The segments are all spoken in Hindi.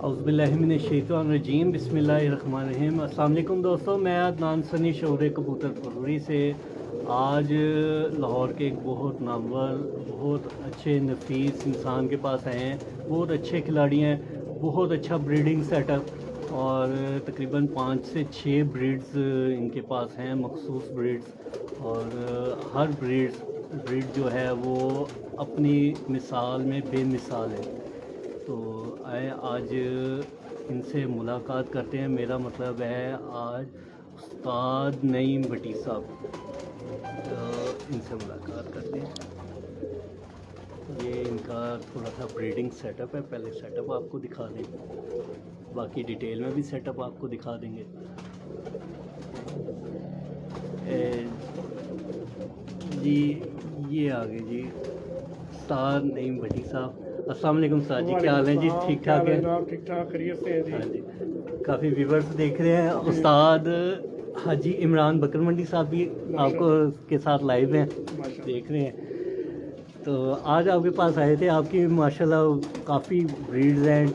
औज़ुबिल्लाहिमिनश्शैतानिर्रजीम बिस्मिल्लाहिर्रहमानिर्रहीम। अस्सलाम वालेकुम दोस्तों, मैं अदनान सनी शौरे कबूतर फरवरी से आज लाहौर के एक बहुत नामवर, बहुत अच्छे नफीस इंसान के पास आए हैं। बहुत अच्छे खिलाड़ी हैं, बहुत अच्छा ब्रीडिंग सेटअप और तकरीबन 5 से 6 ब्रीड्स इनके पास हैं, मखसूस ब्रीड्स। और हर ब्रीड जो है वो अपनी मिसाल में बेमिसाल है। तो आए आज इनसे मुलाकात करते हैं। मेरा मतलब है आज उस्ताद नईम भट्टी साहब, तो इनसे मुलाकात करते हैं। ये इनका थोड़ा सा ब्रीडिंग सेटअप है, पहले सेटअप आपको दिखा देंगे, बाकी डिटेल में भी सेटअप आपको दिखा देंगे। जी ये आ गए जी उस्ताद नईम भट्टी साहब। अस्सलाम वालेकुम सर जी, क्या हाल है जी? ठीक ठाक है? ठीक ठाक, खैरियत से हैं जी। हाँ जी, काफ़ी व्यूवर्स देख रहे हैं। उस्ताद हाजी इमरान बकर मंडी साहब भी आपको के साथ लाइव हैं, देख रहे हैं। तो आज आपके पास आए थे, आपकी माशाल्लाह काफ़ी ब्रीड्स हैं,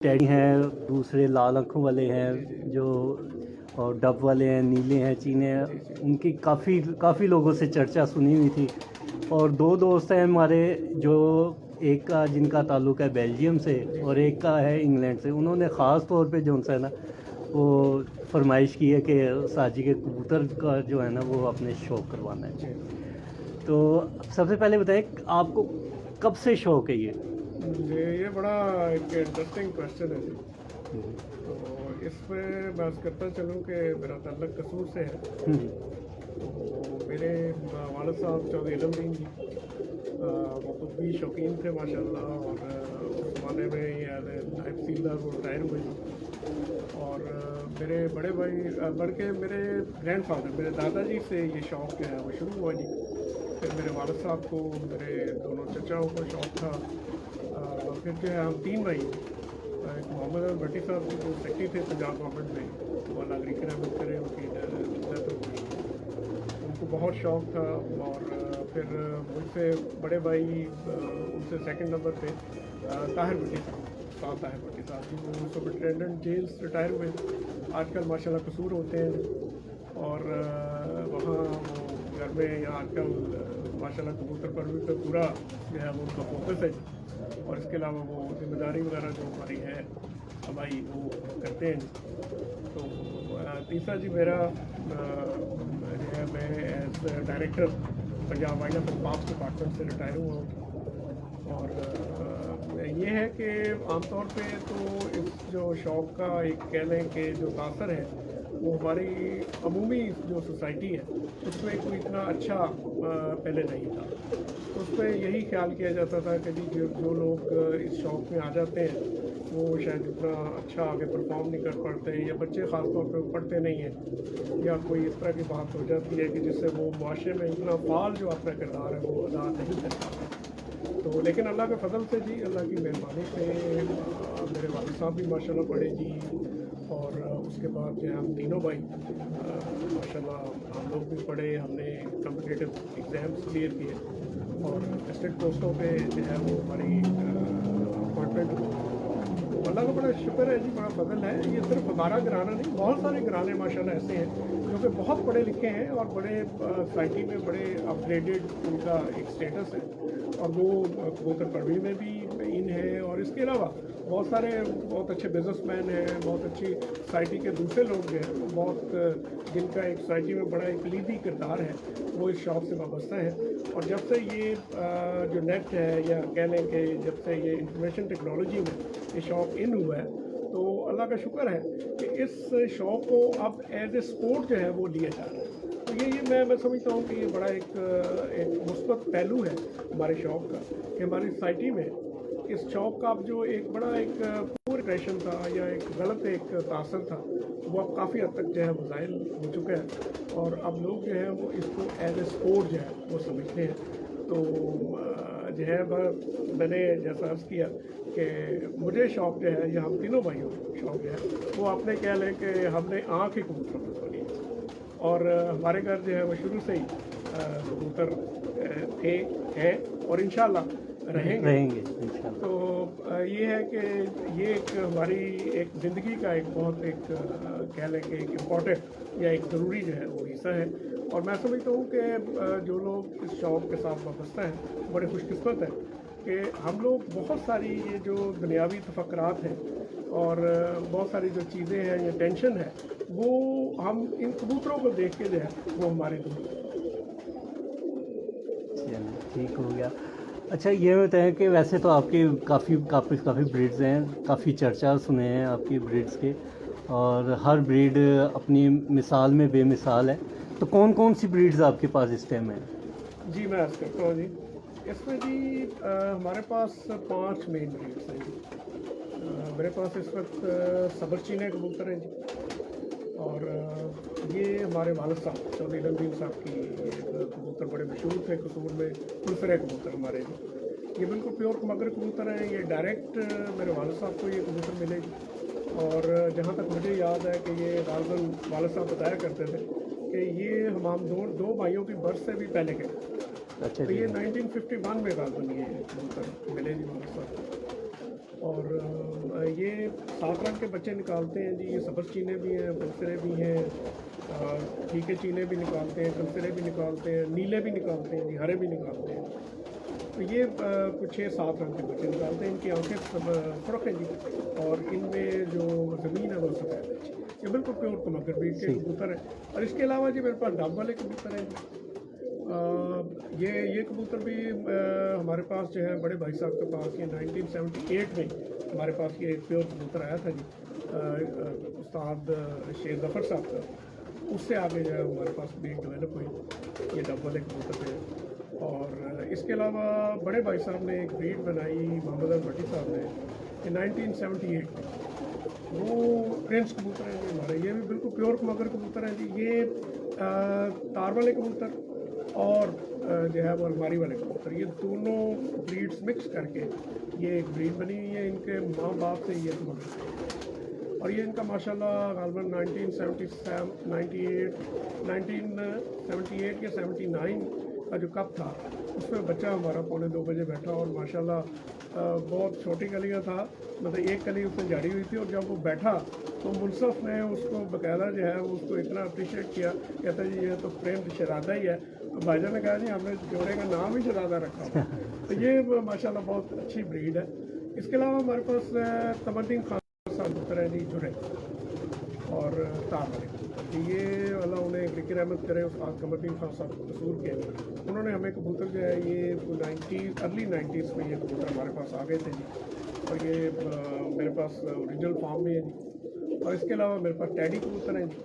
टैडी हैं, दूसरे लाल आँखों वाले हैं जो, और डब वाले हैं, नीले हैं, चीने हैं। उनकी काफ़ी लोगों से चर्चा सुनी हुई थी। और दो दोस्त हैं हमारे, जो एक का जिनका ताल्लुक़ है बेल्जियम से और एक का है इंग्लैंड से। उन्होंने ख़ास तौर पे जो है ना वो फरमाइश की है कि साजी के कबूतर का जो है ना वो अपने शौक़ करवाना है। तो सबसे पहले बताएं, आपको कब से शौक़ है ये बड़ा एक इंटरेस्टिंग क्वेश्चन है जी। तो इस पर बात करता चलूँ कि मेरा ताल्लुक़ कसूर से है। तो मेरे वालिद साहब चौधरी इलमदीन जी वो खुद भी शौकीन थे माशाल्लाह, और उस ज़माने में नायब सीलदार वो रिटायर हुए थे। और मेरे बड़े भाई बल्कि मेरे ग्रैंडफादर, मेरे दादाजी से ये शौक़ जो है वो शुरू हुआ जी। फिर मेरे वालिद साहब को, मेरे दोनों चचाओं को शौक़ था। फिर जो है हम 3 भाई, एक मोहम्मद अली भट्टी साहब की जो सेक्रेटरी थे पंजाब गवर्नमेंट में, वो नागरिक रहमत करें, उनकी डेथ हो गई। उनको बहुत शौक़ था। और फिर मुझसे बड़े भाई, उनसे सेकंड नंबर पे ताहिर भट्टी साहब, ताहिर भट्टी साहब जी, वो सुपरिटेंडेंट जेल्स रिटायर हुए। आजकल माशाल्लाह कसूर होते हैं और वहाँ वो घर में या आजकल माशाल्लाह कबूतर परवरी पे पूरा जो है वो उनका फोकस है। और इसके अलावा वो जिम्मेदारी वगैरह जो हमारी है हमारी वो करते हैं। तो तीसरा जी मेरा जो है, मैं as director Punjab wild life park department से रिटायर हुआ हूँ। और ये है कि आमतौर पे तो इस जो शौक़ का एक कह लें कि जो तासर है वो हमारी अमूमी जो सोसाइटी है उसमें कोई इतना अच्छा पहले नहीं था। तो उस पर यही ख्याल किया जाता था कि जी जो लोग इस शौक़ में आ जाते हैं वो शायद इतना अच्छा आगे परफॉर्म नहीं कर पाते, या बच्चे ख़ास तौर पे पढ़ते नहीं हैं, या कोई इस तरह की बात हो जाती है कि जिससे वो मुआशरे में इतना फाल जो अपना किरदार है वो अदा नहीं कर पाते। तो लेकिन अल्लाह के फजल से जी, अल्लाह की मेहरबानी से मेरे वालिद साहब भी माशाल्लाह पढ़े जी। और उसके बाद जो है हम तीनों भाई माशाल्लाह हम लोग भी पढ़े, हमने कॉम्पिटिटिव एग्ज़ाम्स क्लियर किए और डिस्ट्रिक्ट पोस्टों पे जो है वो हमारी अपॉइंटमेंट। अल्लाह का बड़ा शुक्र है जी, बड़ा फजल है। ये सिर्फ हमारा घराना नहीं, बहुत सारे घराने माशाल्लाह ऐसे हैं जो कि बहुत पढ़े लिखे हैं और बड़े सोसाइटी में बड़े अपग्रेडेड उनका एक स्टेटस है, और वो कबूतर परवरी में भी इन है। और इसके अलावा बहुत सारे बहुत अच्छे बिजनेसमैन हैं, बहुत अच्छी सोसाइटी के दूसरे लोग जो हैं बहुत जिनका एक सोसाइटी में बड़ा एक लीडी किरदार है, वो इस शौक़ से वाबस्ता है। और जब से ये जो नेट है, या कह लें कि जब से ये इंफॉर्मेशन टेक्नोलॉजी में ये शौक़ इन हुआ है, तो अल्लाह का शुक्र है कि इस शौक़ को अब एज ए स्पोर्ट जो है वो लिया जा रहा है। तो ये मैं समझता हूँ कि ये बड़ा एक मुस्बत पहलू है हमारे शौक़ का, कि हमारी सोसाइटी में इस शौक़ का अब जो एक बड़ा एक पूर क्रेशन था या एक गलत एक तासर था, वो अब काफ़ी हद तक जो है मुज़ाहिल हो चुका है। और अब लोग जो है वो इसको एज ए स्पोर्ट जो है वो समझते हैं। तो जो है मैंने जैसा अर्ज़ किया कि मुझे शौक़ जो है, या हम तीनों भाइयों को शौक़ जो है वो आपने कह लें कि हमने आँख ही कबूतर पर खोली है। और हमारे घर जो है वो शुरू से ही कबूतर थे, हैं, और इंशाल्लाह रहेंगे। इंशाल्लाह। तो ये है कि ये एक हमारी एक ज़िंदगी का एक बहुत एक कह लें कि एक इम्पॉर्टेंट या एक ज़रूरी जो है वो हिस्सा है। और मैं समझता हूँ कि जो लोग इस शौक़ के साथ वाबस्ता हैं बड़े खुशकिस्मत हैं कि हम लोग बहुत सारी ये जो दुनियावी तफक्कुरात हैं और बहुत सारी जो चीज़ें हैं या टेंशन है वो हम इन कबूतरों को देख के जो है वो हमारे दूर। चलिए, ठीक हो गया। अच्छा ये बताएं कि वैसे तो आपके काफ़ी ब्रीड्स हैं, काफ़ी चर्चा सुने हैं आपकी ब्रीड्स के, और हर ब्रीड अपनी मिसाल में बेमिसाल है। तो कौन कौन सी ब्रीड्स आपके पास इस टाइम है? जी मैं अर्ज़ करता हूँ जी। इसमें जी हमारे पास 5 मेन ब्रीड्स हैं जी। मेरे पास इस वक्त सबर चीने कबूतर हैं जी, और ये हमारे वालिद साहब चौधरी रंजीन साहब की ये कबूतर बड़े मशहूर थे कसूर में, कुलफरे कबूतर हमारे जी। ये बिल्कुल प्योर मगर कबूतर हैं। ये डायरेक्ट मेरे वालिद साहब को ये कबूतर मिले जी। और जहाँ तक मुझे याद है कि ये गालबन वालिद साहब बताया करते थे कि ये हम दो भाइयों की बर्थ से भी पहले के। अच्छा तो जी। ये 1951 में गालबन ये कबूतर मिले जी वालिद साहब। और ये 7 रंग के बच्चे निकालते हैं जी। ये सबर चीने भी हैं, बुलसरे भी हैं, फीके चीने भी निकालते हैं, कंसरे भी निकालते हैं, नीले भी निकालते हैं जी, हरे भी निकालते हैं। तो ये कुछ 6-7 रंग के बच्चे निकालते हैं। इनकी आंखें सुरख हैं जी, और इनमें जो ज़मीन है वो सफ़ेद है जी। ये बिल्कुल प्योर कमगर ब्रीड के कबूतर हैं। और इसके अलावा जी मेरे पास डब वाले कबूतर हैं जी। ये कबूतर भी हमारे पास जो है बड़े भाई साहब के पास ये 1978 में हमारे पास ये एक प्योर कबूतर आया था जी, उस्ताद शेर जफ़र साहब का। उससे आगे जो है हमारे पास ब्रीड डेवलप हुई, ये डब वाले कबूतर थे। और इसके अलावा बड़े भाई साहब ने एक ब्रीड बनाई मोहम्मद अल भट्टी साहब ने ये 1978 में। वो प्रिंस कबूतर हैं जी हमारे। ये भी बिल्कुल प्योर मगर कबूतर हैं जी। ये तार वाले कबूतर और जो है वो अलमारी वाले कबूतर, ये दोनों ब्रीड्स मिक्स करके ये एक ब्रीड बनी हुई है। इनके माँ बाप से ये कबूतर, और ये इनका माशाल्लाह गालबन 1978 या 79 का जो कप था उसमें बच्चा हमारा 2:45 बजे बैठा, और माशाल्लाह बहुत छोटी कलियाँ था, मतलब एक कली उसने झाड़ी हुई थी। और जब वो बैठा तो मुनसफ ने उसको बाकायदा जो है उसको इतना अप्रिशिएट किया, कहता जी ये तो प्रेम शरादा ही है। तो भाईजान ने कहा जी हमने जोड़े का नाम ही शरादा रखा हुआ। तो ये माशाल्लाह बहुत अच्छी ब्रीड है। इसके अलावा हमारे पास तमद्दीन खान साहब कबूतर हैं जी, जुड़े और तार वाले कबूतर। ये वाला उन्हें फ़िक्र रहमत करे उस्ताद कमरुद्दीन खान साहब कसूर के, उन्होंने हमें कबूतर जो है ये अर्ली 90s में ये कबूतर हमारे पास आ गए थे जी। और ये मेरे पास ओरिजिनल फॉर्म में है जी। और इसके अलावा मेरे पास टैडी कबूतर हैं जी।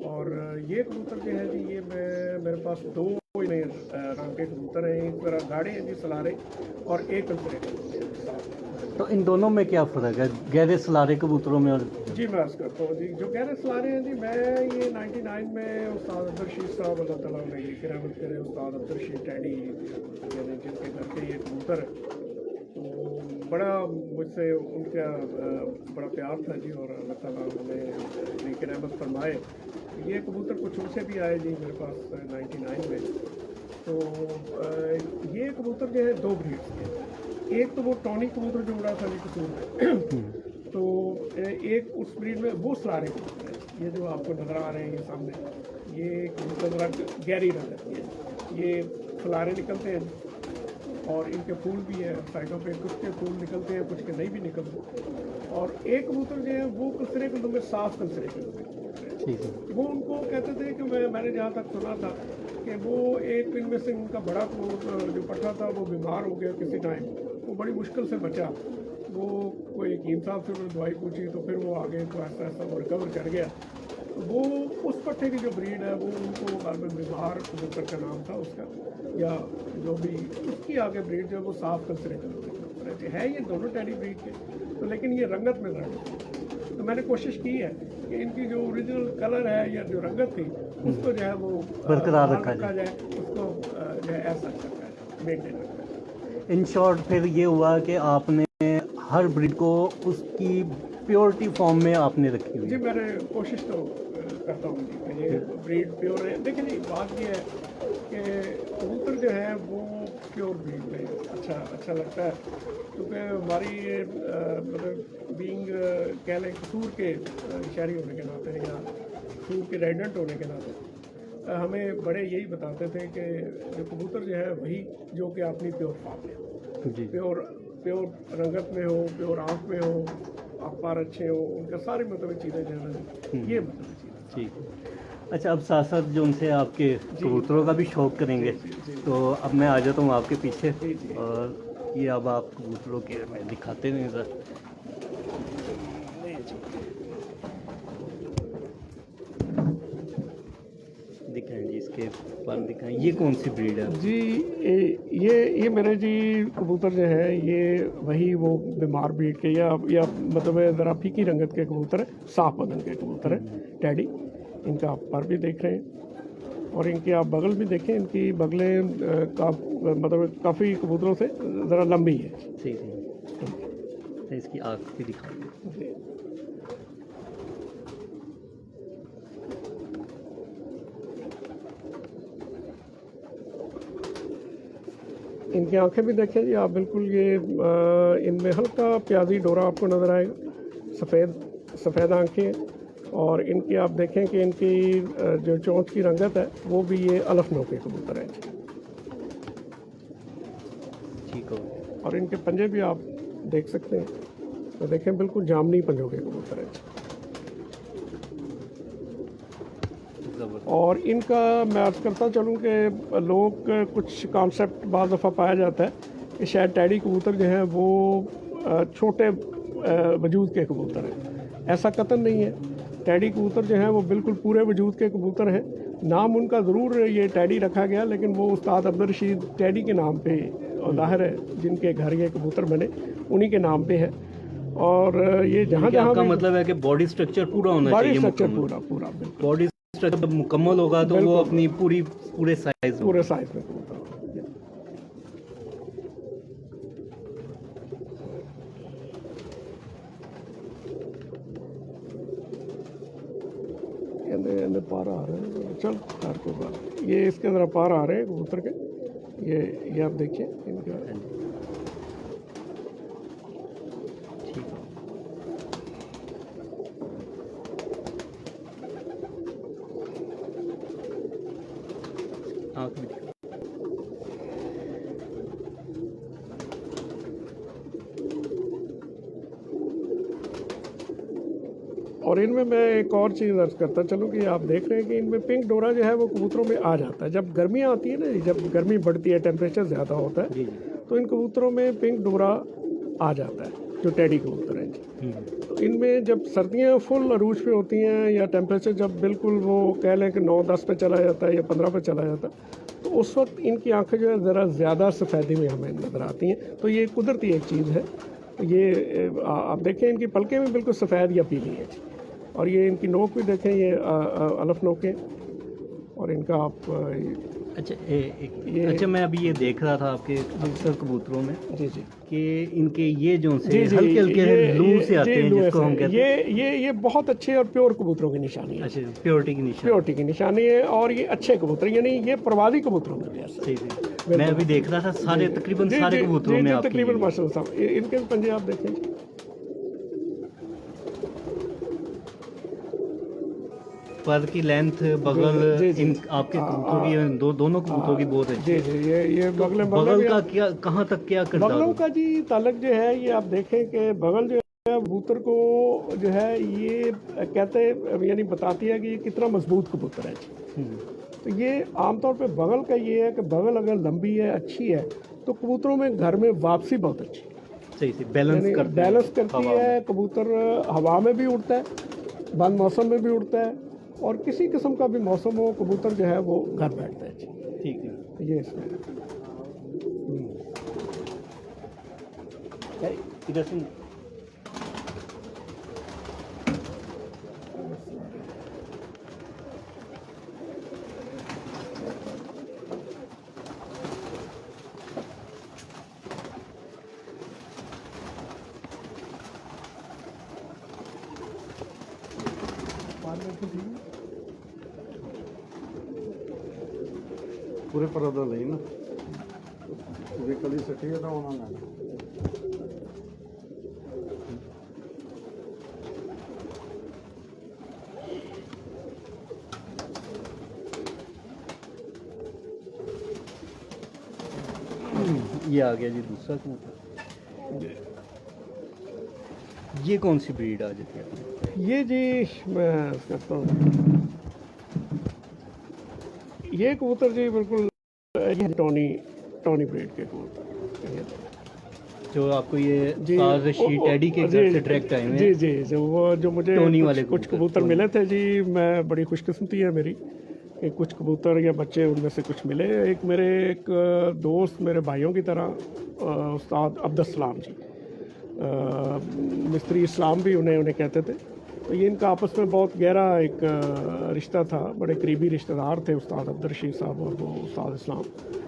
और ये कबूतर जो है जी ये मेरे पास 2 नए रंग के कबूतर हैं। एक मेरा गाढ़े हैं जी सलारे, और एक कंसरे। तो इन दोनों में क्या फ़र्क है, गहरे सलारे कबूतरों में? और जी मैं अर्ज़ करता हूँ जी, जो गहरे सलारे हैं जी, मैं ये 99 में उस्ताद अब्दुल रशीद साहब अल्लाह ताला उन्हें रहमत करे, उस्ताद अब्दुल रशीद टैडी यानी जिनके घर के ये कबूतर है, तो बड़ा मुझसे उनका बड़ा प्यार था जी, और अल्लाह ताला उन्हें रहमत फरमाए। ये कबूतर कुछ उनसे भी आए जी मेरे पास 99 में। तो ये कबूतर जो है 2 ब्रीड्स के, एक तो वो टॉनी कबूतर जो उड़ा था जी कसूर में तो एक उस ब्रीड में वो सलारे कबूतर है। ये जो आपको नज़र आ रहे हैं ये सामने, ये कबूतर ज़रा गहरी नज़र है। ये फलारे निकलते हैं और इनके फूल भी हैं साइडों पे, कुछ के फूल निकलते हैं, कुछ के नहीं भी निकलते। और एक कबूतर जो है वो कंसरे के लुंगे, साफ कंसरे के लुंगे वो उनको कहते थे कि मैंने जहाँ तक सुना था कि वो एक इनमें से उनका बड़ा जो पट्टा था वो बीमार हो गया किसी टाइम, वो बड़ी मुश्किल से बचा। वो कोई हकीम साहब से उन्होंने दवाई पूछी तो फिर वो आगे तो ऐसा ऐसा वो रिकवर कर गया। वो उस पट्टे की जो ब्रीड है वो उनको गालबन बीमार कबूतर का नाम था उसका, या जो भी उसकी आगे ब्रीड जो है वो साफ कंसरे है। ये दोनों टैडी ब्रीड के, तो लेकिन ये रंगत में लड़े। तो मैंने कोशिश की है कि इनकी जो ओरिजिनल कलर है या जो रंगत थी उसको जो है वो बरकरार रखा जाए, उसको जो है ऐसा रखा जाए, मेंटेन रखा जाए। इन शॉर्ट फिर ये हुआ कि आपने हर ब्रीड को उसकी प्योरिटी फॉर्म में आपने रखी हुई जी मैंने कोशिश तो करता हूँ जी कि ये ब्रीड प्योर है। देखिए जी, बात ये है कि कबूतर जो है वो प्योर ब्रीड में अच्छा लगता है, क्योंकि हमारी ये मतलब बीइंग कह लें कसूर के शहरी होने के नाते या कसूर के रेजिडेंट होने के नाते हमें बड़े यही बताते थे कि जो कबूतर जो है वही जो कि अपनी प्योर फार्म है, जी प्योर रंगत में हो, प्योर आँख में हो, अखबार अच्छे हो, उनका सारी मतलब चीज़ें जो है ये मतलब चीज़ें। ठीक। अच्छा, अब साथ साथ जो उनसे आपके कबूतरों का भी शौक करेंगे, तो अब मैं आ जाता हूँ आपके पीछे और ये अब आप कबूतरों के मैं दिखाते नहीं सर। दिखाएं जी, इसके पर दिखाएं, ये कौन सी ब्रीड है? जी ये मेरे जी कबूतर जो है ये वही वो बीमार ब्रीड के या मतलब ज़रा फीकी रंगत के कबूतर है, साफ बदन के कबूतर है टैडी। इनका आप पर भी देख रहे हैं और इनकी आप बगल भी देखें, इनकी बगलें मतलब काफ़ी कबूतरों से ज़रा लंबी है। सही सही। इसकी आँख भी दिखाइए। इनकी आंखें भी देखें जी आप, बिल्कुल ये इनमें हल्का प्याजी डोरा आपको नज़र आएगा, सफ़ेद आंखें हैं। और इनकी आप देखें कि इनकी जो चोंच की रंगत है वो भी ये अलफनों के कबूतर है। ठीक हो। और इनके पंजे भी आप देख सकते हैं, तो देखें बिल्कुल जामनी पंजों के कबूतर है। और इनका मैं अर्ज़ करता चलूँ कि लोग कुछ कॉन्सेप्ट बाज़ दफ़ा पाया जाता है कि शायद टैडी कबूतर जो हैं वो छोटे वजूद के कबूतर हैं। ऐसा कतई नहीं है। टैडी कबूतर जो हैं वो बिल्कुल पूरे वजूद के कबूतर हैं। नाम उनका ज़रूर ये टैडी रखा गया, लेकिन वो उस्ताद अब्दुल रशीद टैडी के नाम पे, और ज़ाहिर है जिनके घर ये कबूतर बने उन्हीं के नाम पे है। और ये जहाँ का मतलब है कि बॉडी स्ट्रक्चर पूरा होना चाहिए, बॉडी स्ट्रक्चर पूरा बिल्कुल बॉडी स्ट्रक्चर मुकम्मल होगा तो वो अपनी पूरे साइज में कबूतर। पार आ रहे हैं, चल तार को बात, ये इसके अंदर पार आ रहे हैं कबूतर के, ये आप देखिए इनका। और इनमें मैं एक और चीज़ अर्ज़ करता चलूँ कि आप देख रहे हैं कि इनमें पिंक डोरा जो है वो कबूतरों में आ जाता है। जब गर्मियाँ आती है ना, जब गर्मी बढ़ती है, टेम्परेचर ज़्यादा होता है, तो इन कबूतरों में पिंक डोरा आ जाता है, जो टैडी कबूतर हैं। तो इनमें जब सर्दियाँ फुल अरूज पे होती हैं या टेम्परेचर जब बिल्कुल वो कह लें कि 9-10 पे चला जाता है या 15 पे चला जाता है, तो उस वक्त इनकी आँखें जो है ज़रा ज़्यादा सफ़ेदी में हमें नज़र आती हैं। तो ये कुदरती एक चीज़ है। ये आप देखें इनकी पलकें भी बिल्कुल सफ़ेद या पीली हैं। और ये इनकी नोक भी देखें, ये अलफ नोक है। और इनका आप अच्छा अच्छा, मैं अभी ये देख रहा था आपके अक्सर कबूतरों में जी कि इनके ये जो से हल्के हल्के लू से आते हैं, जिसको हम कहते हैं, ये बहुत अच्छे और प्योर कबूतरों की निशानी है। अच्छा, प्योरिटी की निशानी है। और ये अच्छे कबूतर, यानी ये प्रवासी कबूतरों में भी है। सही। मैं अभी देख रहा था तकरीबन सारे कबूतरों में तकरीबन माशाल्लाह इनके पंजे आप देखें। पर की लेंथ, बगल, इन आपके कबूतरों की दोनों कबूतरों की बहुत अच्छी है। ये बगल का क्या, कहाँ तक क्या करता है? बगलों का जी ताल्लुक जो है, ये आप देखें कि बगल जो है कबूतर को जो है ये कहते हैं, यानी बताती है कि ये कितना मजबूत कबूतर है। तो ये आमतौर पे बगल का ये है कि बगल अगर लंबी है, अच्छी है, तो कबूतरों में घर में वापसी बहुत अच्छी सही बैलेंस करती है। कबूतर हवा में भी उड़ता है, बंद मौसम में भी उड़ता है, और किसी किस्म का भी मौसम हो, कबूतर जो है वो घर बैठता है। ठीक है, ये इसमें इधर से पूरे परदा ਲਈ ਨਾ ਵੀ ਕਲੀ ਸੱਟੀ ਤਾਂ ਉਹਨਾਂ ਨੇ ये आ गया जी दूसरा कबूतर। ये कौन सी ब्रीड आ जाती है अपनी? ये जी मैं करता हूँ, ये कबूतर जी बिल्कुल टॉनी टॉनी ब्रीड के कबूतर। जो आपको ये जी रशीद टेडी के घर से डायरेक्ट आए हुए जी हैं? जी जो वो जो मुझे टोनी वाले कुछ कबूतर मिले थे जी, मैं बड़ी खुशकिस्मती है मेरी कि कुछ कबूतर या बच्चे उनमें से कुछ मिले। एक मेरे एक दोस्त मेरे भाइयों की तरह उस्ताद अब्दुल जी, मिस्त्री इस्लाम भी उन्हें कहते थे। तो ये इनका आपस में बहुत गहरा एक रिश्ता था, बड़े करीबी रिश्तेदार थे उस्ताद अब्दुल रशीद साहब और वो उस्ताद इस्लाम।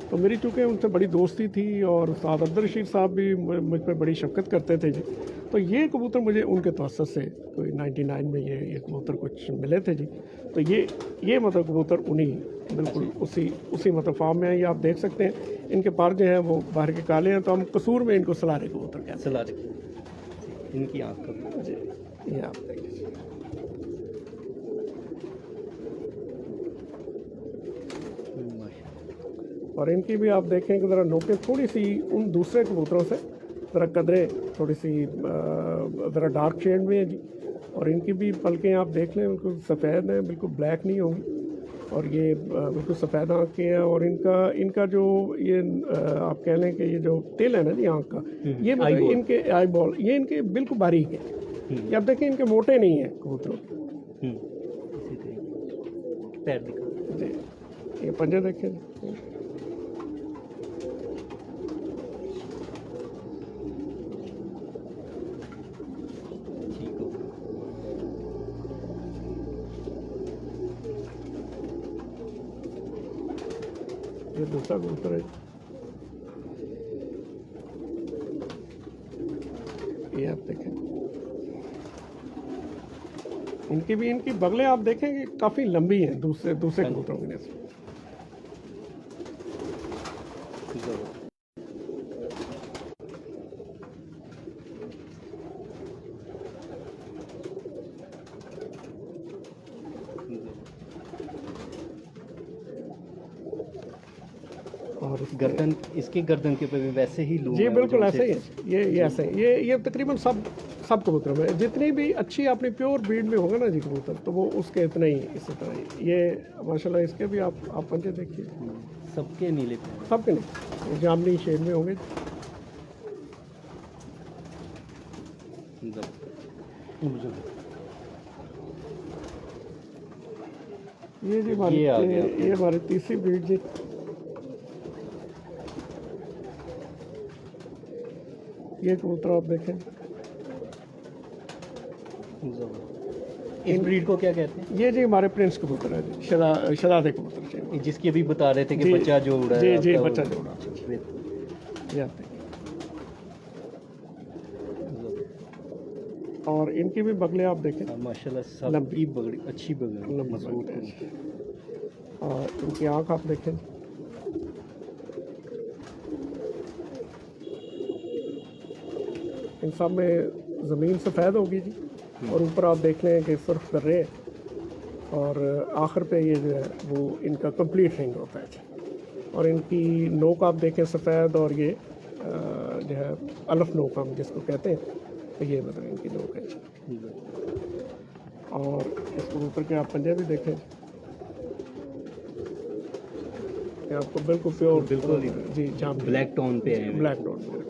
तो मेरी चूँकि उनसे बड़ी दोस्ती थी और उस्ताद अब्दुल रशीद साहब भी मुझ पर बड़ी शफ़क़त करते थे जी। तो ये कबूतर मुझे उनके तवस्सुस से कोई 99 में ये कबूतर कुछ मिले थे जी। तो ये मतलब कबूतर उन्हीं बिल्कुल उसी मतलब फार्म में है। ये आप देख सकते हैं इनके पर जो हैं वो बाहर के काले हैं, तो हम कसूर में इनको सलारे कबूतर कहते हैं। सलारे इनकी आँख का जी ये आप देखिए। और इनकी भी आप देखें कि ज़रा नोकें थोड़ी सी उन दूसरे कबूतरों से ज़रा कदरे थोड़ी सी ज़रा डार्क शेड में है जी। और इनकी भी पलकें आप देख लें बिल्कुल सफ़ेद हैं, बिल्कुल ब्लैक नहीं होंगी। और ये बिल्कुल सफ़ेद आँख के हैं। और इनका जो ये आप कह लें कि ये जो टिल है ना जी आँख का, ये मतलब इनके आई बॉल ये इनके बिल्कुल बारीक है। ये आप देखें इनके मोटे नहीं हैं कबूतरों के। इसी तरीके पैर दिखा जी, ये पंजे देखें। ठीक हो। ये दूसरा कबूतर है, ये आप देखें। इनकी बगलें आप देखेंगे काफ़ी लंबी हैं दूसरे कबूतरों की नस्ल। और गर्दन इसकी गर्दन के ऊपर भी वैसे ही लूम जी है, बिल्कुल जो ऐसे ही है। ये ऐसे ही ये तकरीबन सब कबूतरों में जितनी भी अच्छी अपनी प्योर ब्रीड में होगा ना जी कबूतर, तो वो उसके इतने ही इसी तरह ही। ये माशाल्लाह इसके भी आप पंजे देखिए, सबके नीले पैर। सबके नहीं जामनी शेड में होंगे। ये जी हमारी ये आ गया। ये हमारी तीसरी ब्रीड जी। ये कबूतर आप देखें, इस ब्रीड को क्या कहते ये जी हमारे प्रिंस कबूतर है जी, शहजादे कबूतर जी। हैं? जिसकी अभी बता रहे थे कि जी, बच्चा जो उड़ा जी है जी आपका बच्चा वो- जो उड़ा। ये आप देखिए। और इनकी भी बगले आप देखें, हाँ, माशाल्लाह सबकी लंबी। बगड़ी अच्छी बगड़ी लंबी मजबूत बगड़ी है। और इनकी आँख आप देखें। इन सब में ज़मीन सफ़ेद होगी जी, और ऊपर आप देख लें कि सुर्ख कर रहे हैं। और आखिर पे ये जो है वो इनका कंप्लीट रिंग होता है जी। और इनकी नोक आप देखें सफ़ेद, और ये जो है अलफ नोक हम जिसको कहते हैं, तो ये मतलब इनकी नोक है जी। और इस कबूतर के आप पंजे भी देखें, ये आपको बिल्कुल प्योर बिल्कुल जी जाम ब्लैक टोन पे है। ब्लैक टोन में।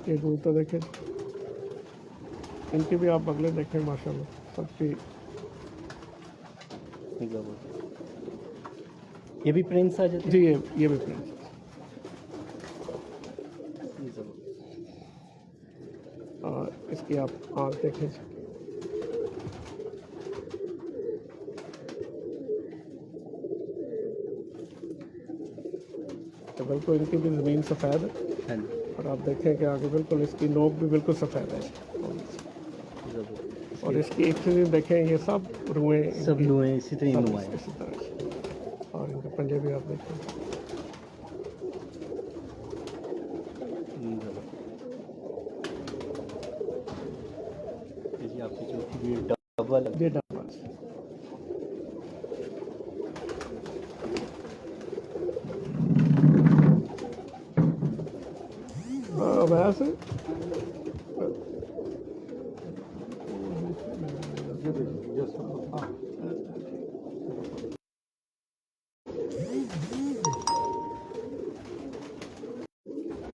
ये कबूतर देखें, इनकी भी आप बगले देखें माशाल्लाह सबकी। ये भी प्रिंस आ जाते जी ये भी प्रिंस। और इसकी आप आँख देखें, तो बिल्कुल इनकी भी ज़मीन सफ़ेद है हाँ जी और आप देखें कि आगे बिल्कुल इसकी नोक भी बिल्कुल सफ़ेद है ज़बरदस्त। और इसकी एक चीज़ देखें ये सब रुएँ सब लुएँ इसी तरह सब नुमाएँ। इसी तरह से। और इनके पंजे भी आप देखें ये जी आपकी चौथी ब्रीड डबल है। ये डबल वैसे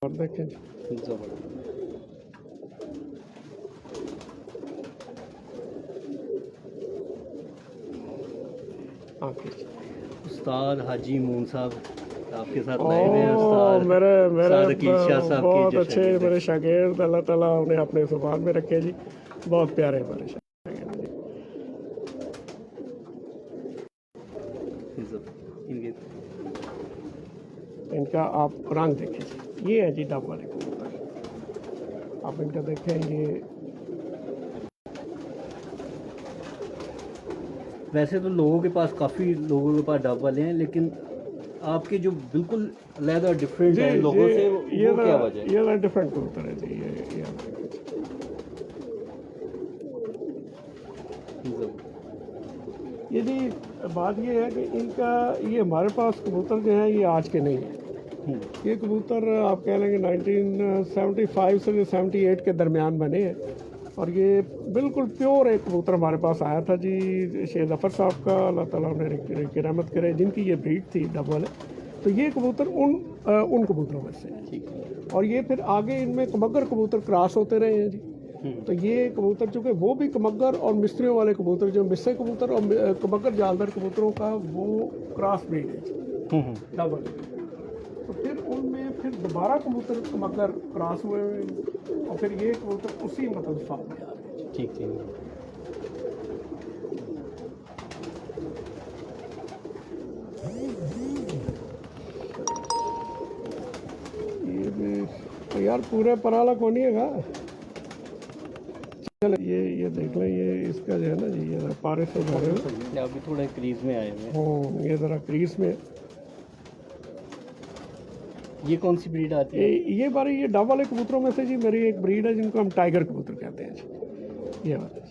और देखें जी। ज़बरदस्त। आके जी। उस्ताद हाजी मून साहब आपके साथ लाए हुए हैं। उस्ताद मेरे मेरे सादकीर शाह साहब बहुत के जो अच्छे शागिर्द हैं। मेरे शागिर्द अल्लाह ताला उन्हें अपने सुभान में रखे जी बहुत प्यारे हमारे शागिर्द जी। इनके इनका आप रंग देखें ये है जी डब वाले कबूतर आप इनका देखें ये वैसे तो लोगों के पास काफ़ी लोगों के पास डब वाले हैं, लेकिन आपके जो बिल्कुल अलग डिफरेंट है लोगों से, वो क्या वजह है? ये डिफरेंट कबूतर है जी ये आप देखें। ये जी बात ये है कि इनका ये हमारे पास कबूतर जो है ये आज के नहीं है। ये कबूतर आप कह लेंगे 1975 से 78 के दरमियान बने हैं और ये बिल्कुल प्योर एक कबूतर हमारे पास आया था जी शेर ज़फ़र साहब का, अल्लाह ताला उन्हें की रहमत करे, जिनकी ये ब्रीड थी डब वाले। तो ये कबूतर उन कबूतरों में से है। ठीक है। और ये फिर आगे इनमें कमगर कबूतर क्रॉस होते रहे हैं जी। तो ये कबूतर चूँकि वो भी कमगर और मिस्त्रियों वाले कबूतर जो मिस्से कबूतर और कमगर जालदार कबूतरों का वो क्रॉस ब्रीड है जी डबल। तो फिर उनमें फिर दोबारा कबूतर कमगर क्रॉस हुए और फिर ये कबूतर उसी मतलब फार्म में आ गए। ठीक ठीक। ये भी तो यार पूरे पराला कौन नहीं है चलो ये देख लें ये इसका जो है ना जी ये पारे से भरे हुए अभी थोड़ा क्रीज में आए हुए हैं। ये ज़रा क्रीज में ये कौन सी ब्रीड आती है? ये बारी ये डब वाले कबूतरों में से जी मेरी एक ब्रीड है जिनको हम टाइगर कबूतर कहते हैं जी। ये बात है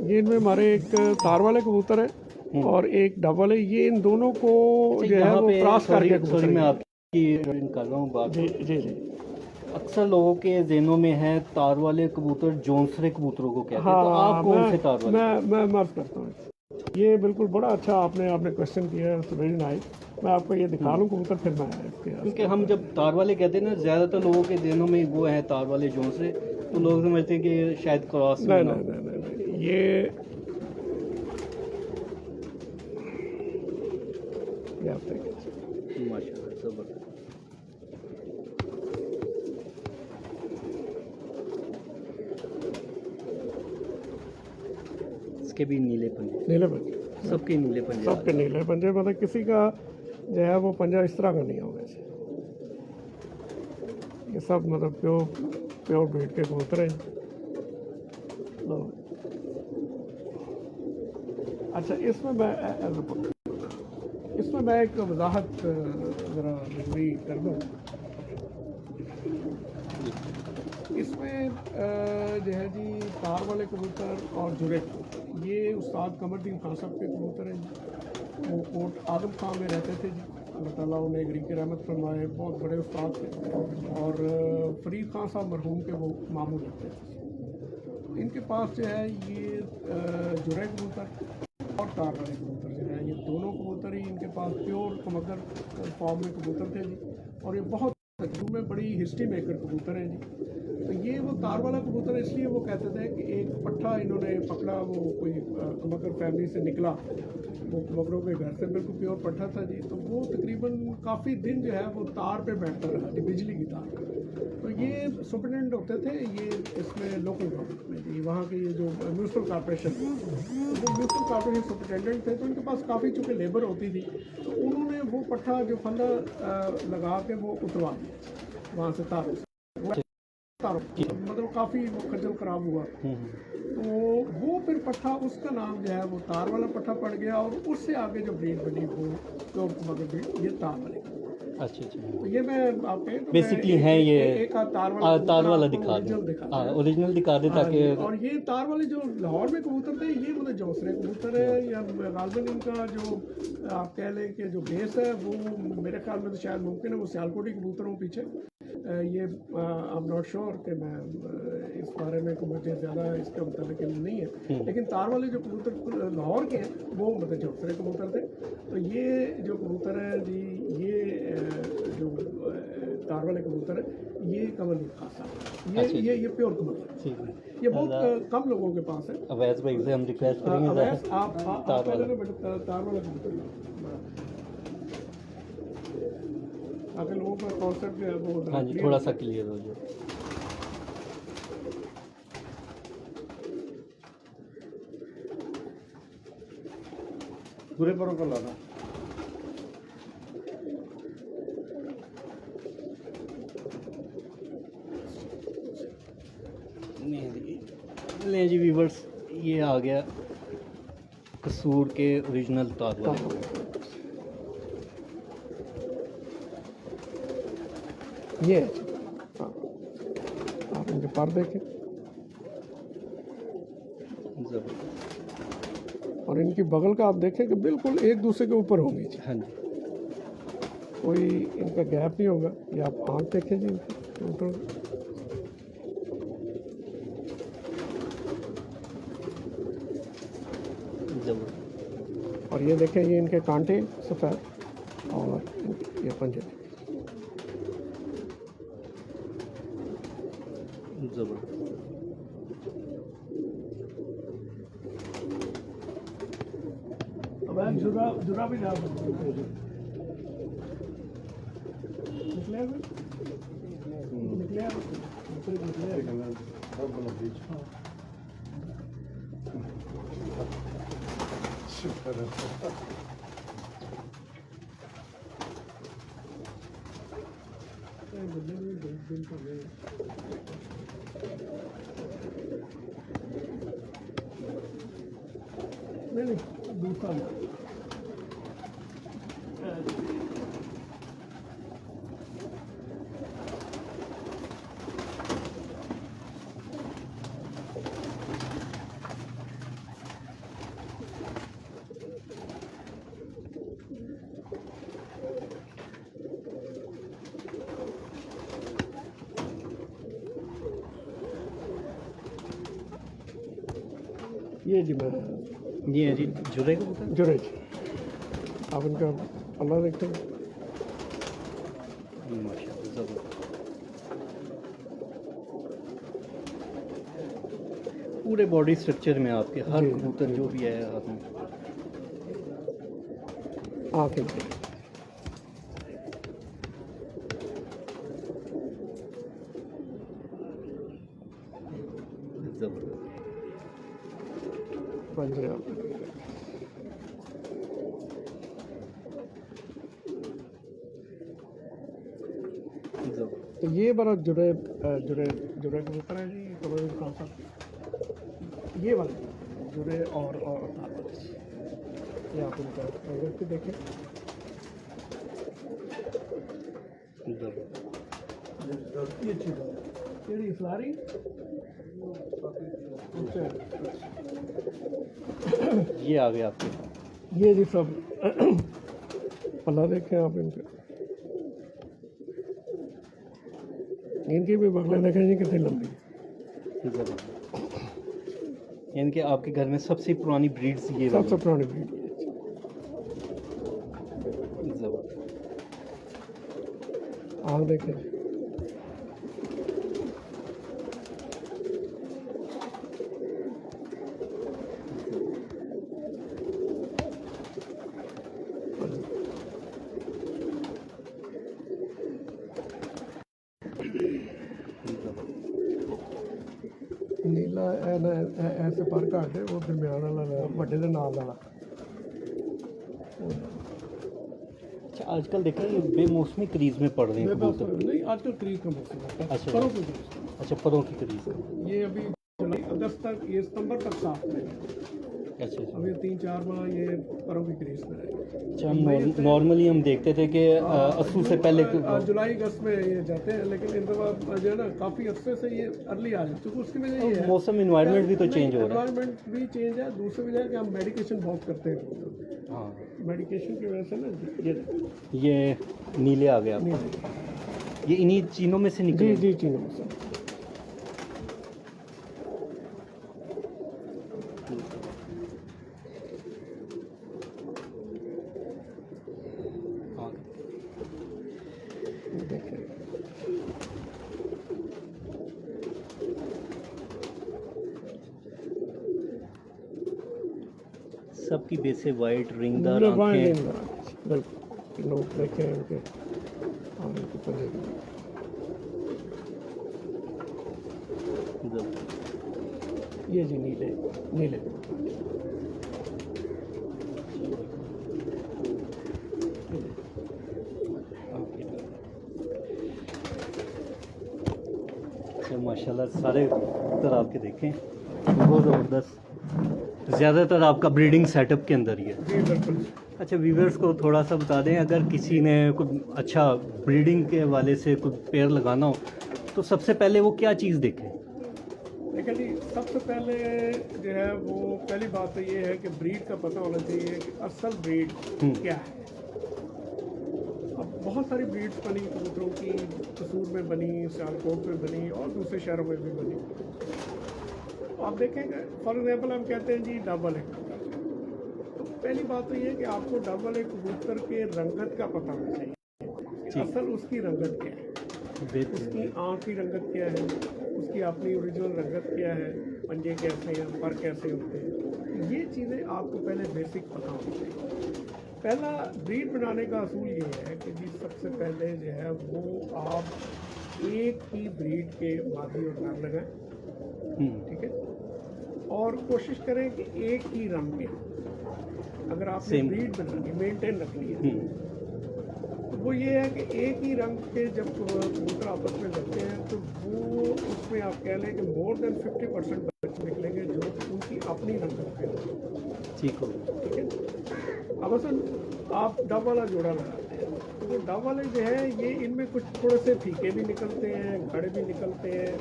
ये इनमें हमारे एक तार वाले कबूतर है और एक डब वाले, ये इन दोनों को जो है वो क्रॉस करके सॉरी कबूतर मैं है। आपकी कर रहा हूँ बात। जी जी जी अक्सर लोगों के ज़हनों में है तार वाले कबूतर जोंसरे कबूतरों को कहते हैं, तो आप कौन से तार वाले? मैं मर्ज करता हूँ। ये बिल्कुल बड़ा अच्छा आपने क्वेश्चन किया है, वेरी नाइस। मैं आपको ये दिखा लूँ कबूतर फिर मैं इसके क्योंकि हम जब तार वाले कहते हैं ना, ज़्यादातर लोगों के ज़हनों में वो है तार वाले जोंसरे, तो लोग समझते हैं कि शायद क्रॉस में ना हो। नहीं ये आप देखें माशाल्लाह ज़बरदस्त। इसके भी नीले पंजे, नीले पंजे सबके नीले पंजे। सबके नीले पंजे, मतलब किसी का जो है वो पंजा इस तरह का नहीं होगा ऐसे। ये सब मतलब प्योर ब्रीड के कबूतर हैं। लो अच्छा इसमें मैं एक वजाहत ज़रा जरूरी कर दूँ। इसमें जो है जी तार वाले कबूतर और जुरे कबूतर ये उस्ताद कमरदीन खान साहब के कबूतर हैं जी। वो कोट आदम खान में रहते थे जी, अल्लाह ताला उन्हें गरीब की रहमत फरमाए, बहुत बड़े उस्ताद थे। और फरीद खान साहब मरहूम के वो मामू लगते थे। इनके पास जो है ये जुरे कबूतर और तार वाले कबूतर जो है ये दोनों कबूतर ही इनके पास प्योर कमगर फॉर्म में कबूतर थे जी। और ये बहुत में बड़ी हिस्ट्री मेकर कबूतर हैं जी। तो ये वो तार वाला कबूतर इसलिए वो कहते थे कि एक पट्ठा इन्होंने पकड़ा, वो कोई कमगर फैमिली से निकला, वो कमगरों के घर से बिल्कुल प्योर पट्ठा था जी। तो वो तकरीबन काफ़ी दिन जो है वो तार पे बैठता रहा जी, बिजली की तार पे। तो ये सुपरिटेंडेंट होते थे ये इसमें लोकल गवर्नमेंट में जी, वहाँ के ये जो म्यूनसिपल कॉर्पोरेशन, वो म्यूनसिपल कॉर्पोरेशन सुपरिटेंडेंट थे, तो उनके पास काफ़ी चूँकि लेबर होती थी, तो उन्होंने वो पट्टा जो फंदा लगा के वो उतरवा दिया वहाँ से तारों से, मतलब काफ़ी वो खज्जल खराब हुआ। तो वो फिर पट्टा, उसका नाम जो है वो तार वाला पट्टा पड़ गया, और उससे आगे जो ब्रीड बनी वो प्योर मगर ब्रीड ये तार वाली। अच्छा अच्छा। तो ये मैं आपके बेसिकली है ये एक तार वाला दिखा ओरिजिनल दे, दिखा हाँ ओरिजिनल दिखा दे ताकि। और ये तार वाले जो लाहौर में कबूतर थे, ये मतलब जौसरे कबूतर है, या गालबन इनका जो आप कह लें कि जो बेस है वो मेरे ख्याल में तो शायद मुमकिन है वो सियालकोटी कबूतरों पीछे। ये आई एम नॉट श्योर कि मैं इस बारे में मुझे ज़्यादा इसके मुताबिक इल्म नहीं है, लेकिन तार वाले जो कबूतर लाहौर के हैं वो मतलब जौसरे कबूतर थे। तो ये जो कबूतर है जी, ये जो तार वाले कबूतर है, ये कमल खासा, ये प्योर कमल है, ये बहुत कम लोगों के पास है। अवैस भाई से हम रिक्वेस्ट करेंगे अवैस आप पहले ना बेटा तार वाला कबूतर ताकि लोगों का कॉन्सेप्ट जो है वो हाँ जी थोड़ा सा क्लियर हो जाए। पूरे पर लाना। ले जी व्यूवर्स, ये आ गया कसूर के ओरिजिनल तार वाले। ये हाँ, आप इनके पर देखें, और इनकी बगल का आप देखें कि बिल्कुल एक दूसरे के ऊपर होंगे जी। हाँ जी, कोई इनका गैप नहीं होगा। ये आप आँख देखें जी इनकी ऊपर, और ये देखें ये इनके कांटे सफ़ेद, और ये पंजे जुरा भी डाल नहीं दूसरा ये जी मैं ये जी जुरे कबूतर। जुरे जी, आप इनका पल्ला देखते हैं, माशाल्लाह ज़बरदस्त। पूरे बॉडी स्ट्रक्चर में आपके हर कबूतर जो भी है आपने आँखें ज़बरदस्त। पंजे तो ये बड़ा जुड़े जुड़े जुड़े कबूतर है जी, कमर खान साहब, ये वाले जुड़े और ये आप उनका प्रोजेक्ट देखें, ये चीज़ ये फलारी ये आ गए आपके। ये जी सब पल्ला देखें आप इनका, इनकी भी बगलें देखें जी कितनी लंबी है। यानी कि आपके घर में सबसे पुरानी ब्रीड्स ये सबसे पुरानी ब्रीड आँख देखें, ਨੀਲਾ ਐਸੇ ਪਰ ਘੱਟ ਹੈ ਉਹ ਦਰਮਿਆਨ ਵਾਲਾ ਵੱਡੇ ਦੇ ਨਾਲ ਵਾਲਾ अच्छा आजकल देखा ये बेमौसमी क्रीज में पड़ रहे हैं कबूतर। नहीं आजकल क्रीज का मौसम है अच्छा। परों की क्रीज। अच्छा परों की क्रीज। ये अभी जुलाई अगस्त तक ये सितंबर तक साफ रहेगा। अच्छा अच्छा। अभी 3-4 माह ये परों की क्रीज में रहेगा। अच्छा हम नॉर्मली हम देखते थे कि अस्सू से पहले जुलाई अगस्त में ये जाते हैं लेकिन इन दफा जो है ना काफ़ी अरसे से ये अर्ली आ जाए क्योंकि उसकी वजह ये है मौसम इन्वायरमेंट भी तो चेंज हो रहा है। एनवायरनमेंट भी चेंज है दूसरी वजह है कि हम मेडिकेशन बहुत करते हैं। हाँ मेडिकेशन की वजह से ना ये नीले आ गए आपको, ये इन्हीं चीनों में से निकले। जी चीनों से हाँ। देखिए सबकी बेसे वाइट रिंगदार आंखें। बिल्कुल लोग देखे हैं उनके और उनके पल्ले ये जी नीले नीले अच्छा माशाल्लाह सारे कबूतर आपके देखें बहुत ज़बरदस्त। ज़्यादातर आपका ब्रीडिंग सेटअप के अंदर ही है। जी बिल्कुल। अच्छा व्यूवर्स को थोड़ा सा बता दें, अगर किसी ने कुछ अच्छा ब्रीडिंग के हवाले से कुछ पेयर लगाना हो तो सबसे पहले वो क्या चीज़ देखें? देखिए जी सबसे पहले जो है वो पहली बात तो ये है कि ब्रीड का पता होना चाहिए कि असल ब्रीड क्या है। अब बहुत सारी ब्रीड्स बनी कबूतरों की, कसूर में बनी, सियालकोट में बनी और दूसरे शहरों में भी बनी। तो आप देखेंगे फॉर एग्जांपल हम कहते हैं जी डबल है तो पहली बात तो ये है कि आपको डबल एक कबूतर के रंगत का पता होना चाहिए। असल उसकी रंगत क्या है, उसकी आँख की रंगत क्या है, उसकी अपनी ओरिजिनल रंगत क्या है, पंजे कैसे हैं, पर कैसे होते हैं, ये चीज़ें आपको पहले बेसिक पता होनी चाहिए। पहला ब्रीड बनाने का असूल ये है कि जी सबसे पहले जो है वो आप एक ही ब्रीड के मादी और नर लगाएं, ठीक है, और कोशिश करें कि एक ही रंग के, अगर आपने ब्रीड बनानी मेंटेन रखनी है तो वो ये है कि एक ही रंग के जब कबूतर आपस में लगते हैं तो वो उसमें आप कह लें कि मोर देन 50% बच्चे निकलेंगे जो उनकी अपनी रंगत के ठीक हो। ठीक है। अब असल आप डब वाला जोड़ा लगाते हैं तो वो डब वाले जो है ये इनमें कुछ थोड़े से फीके भी निकलते हैं, गाढ़े भी निकलते हैं,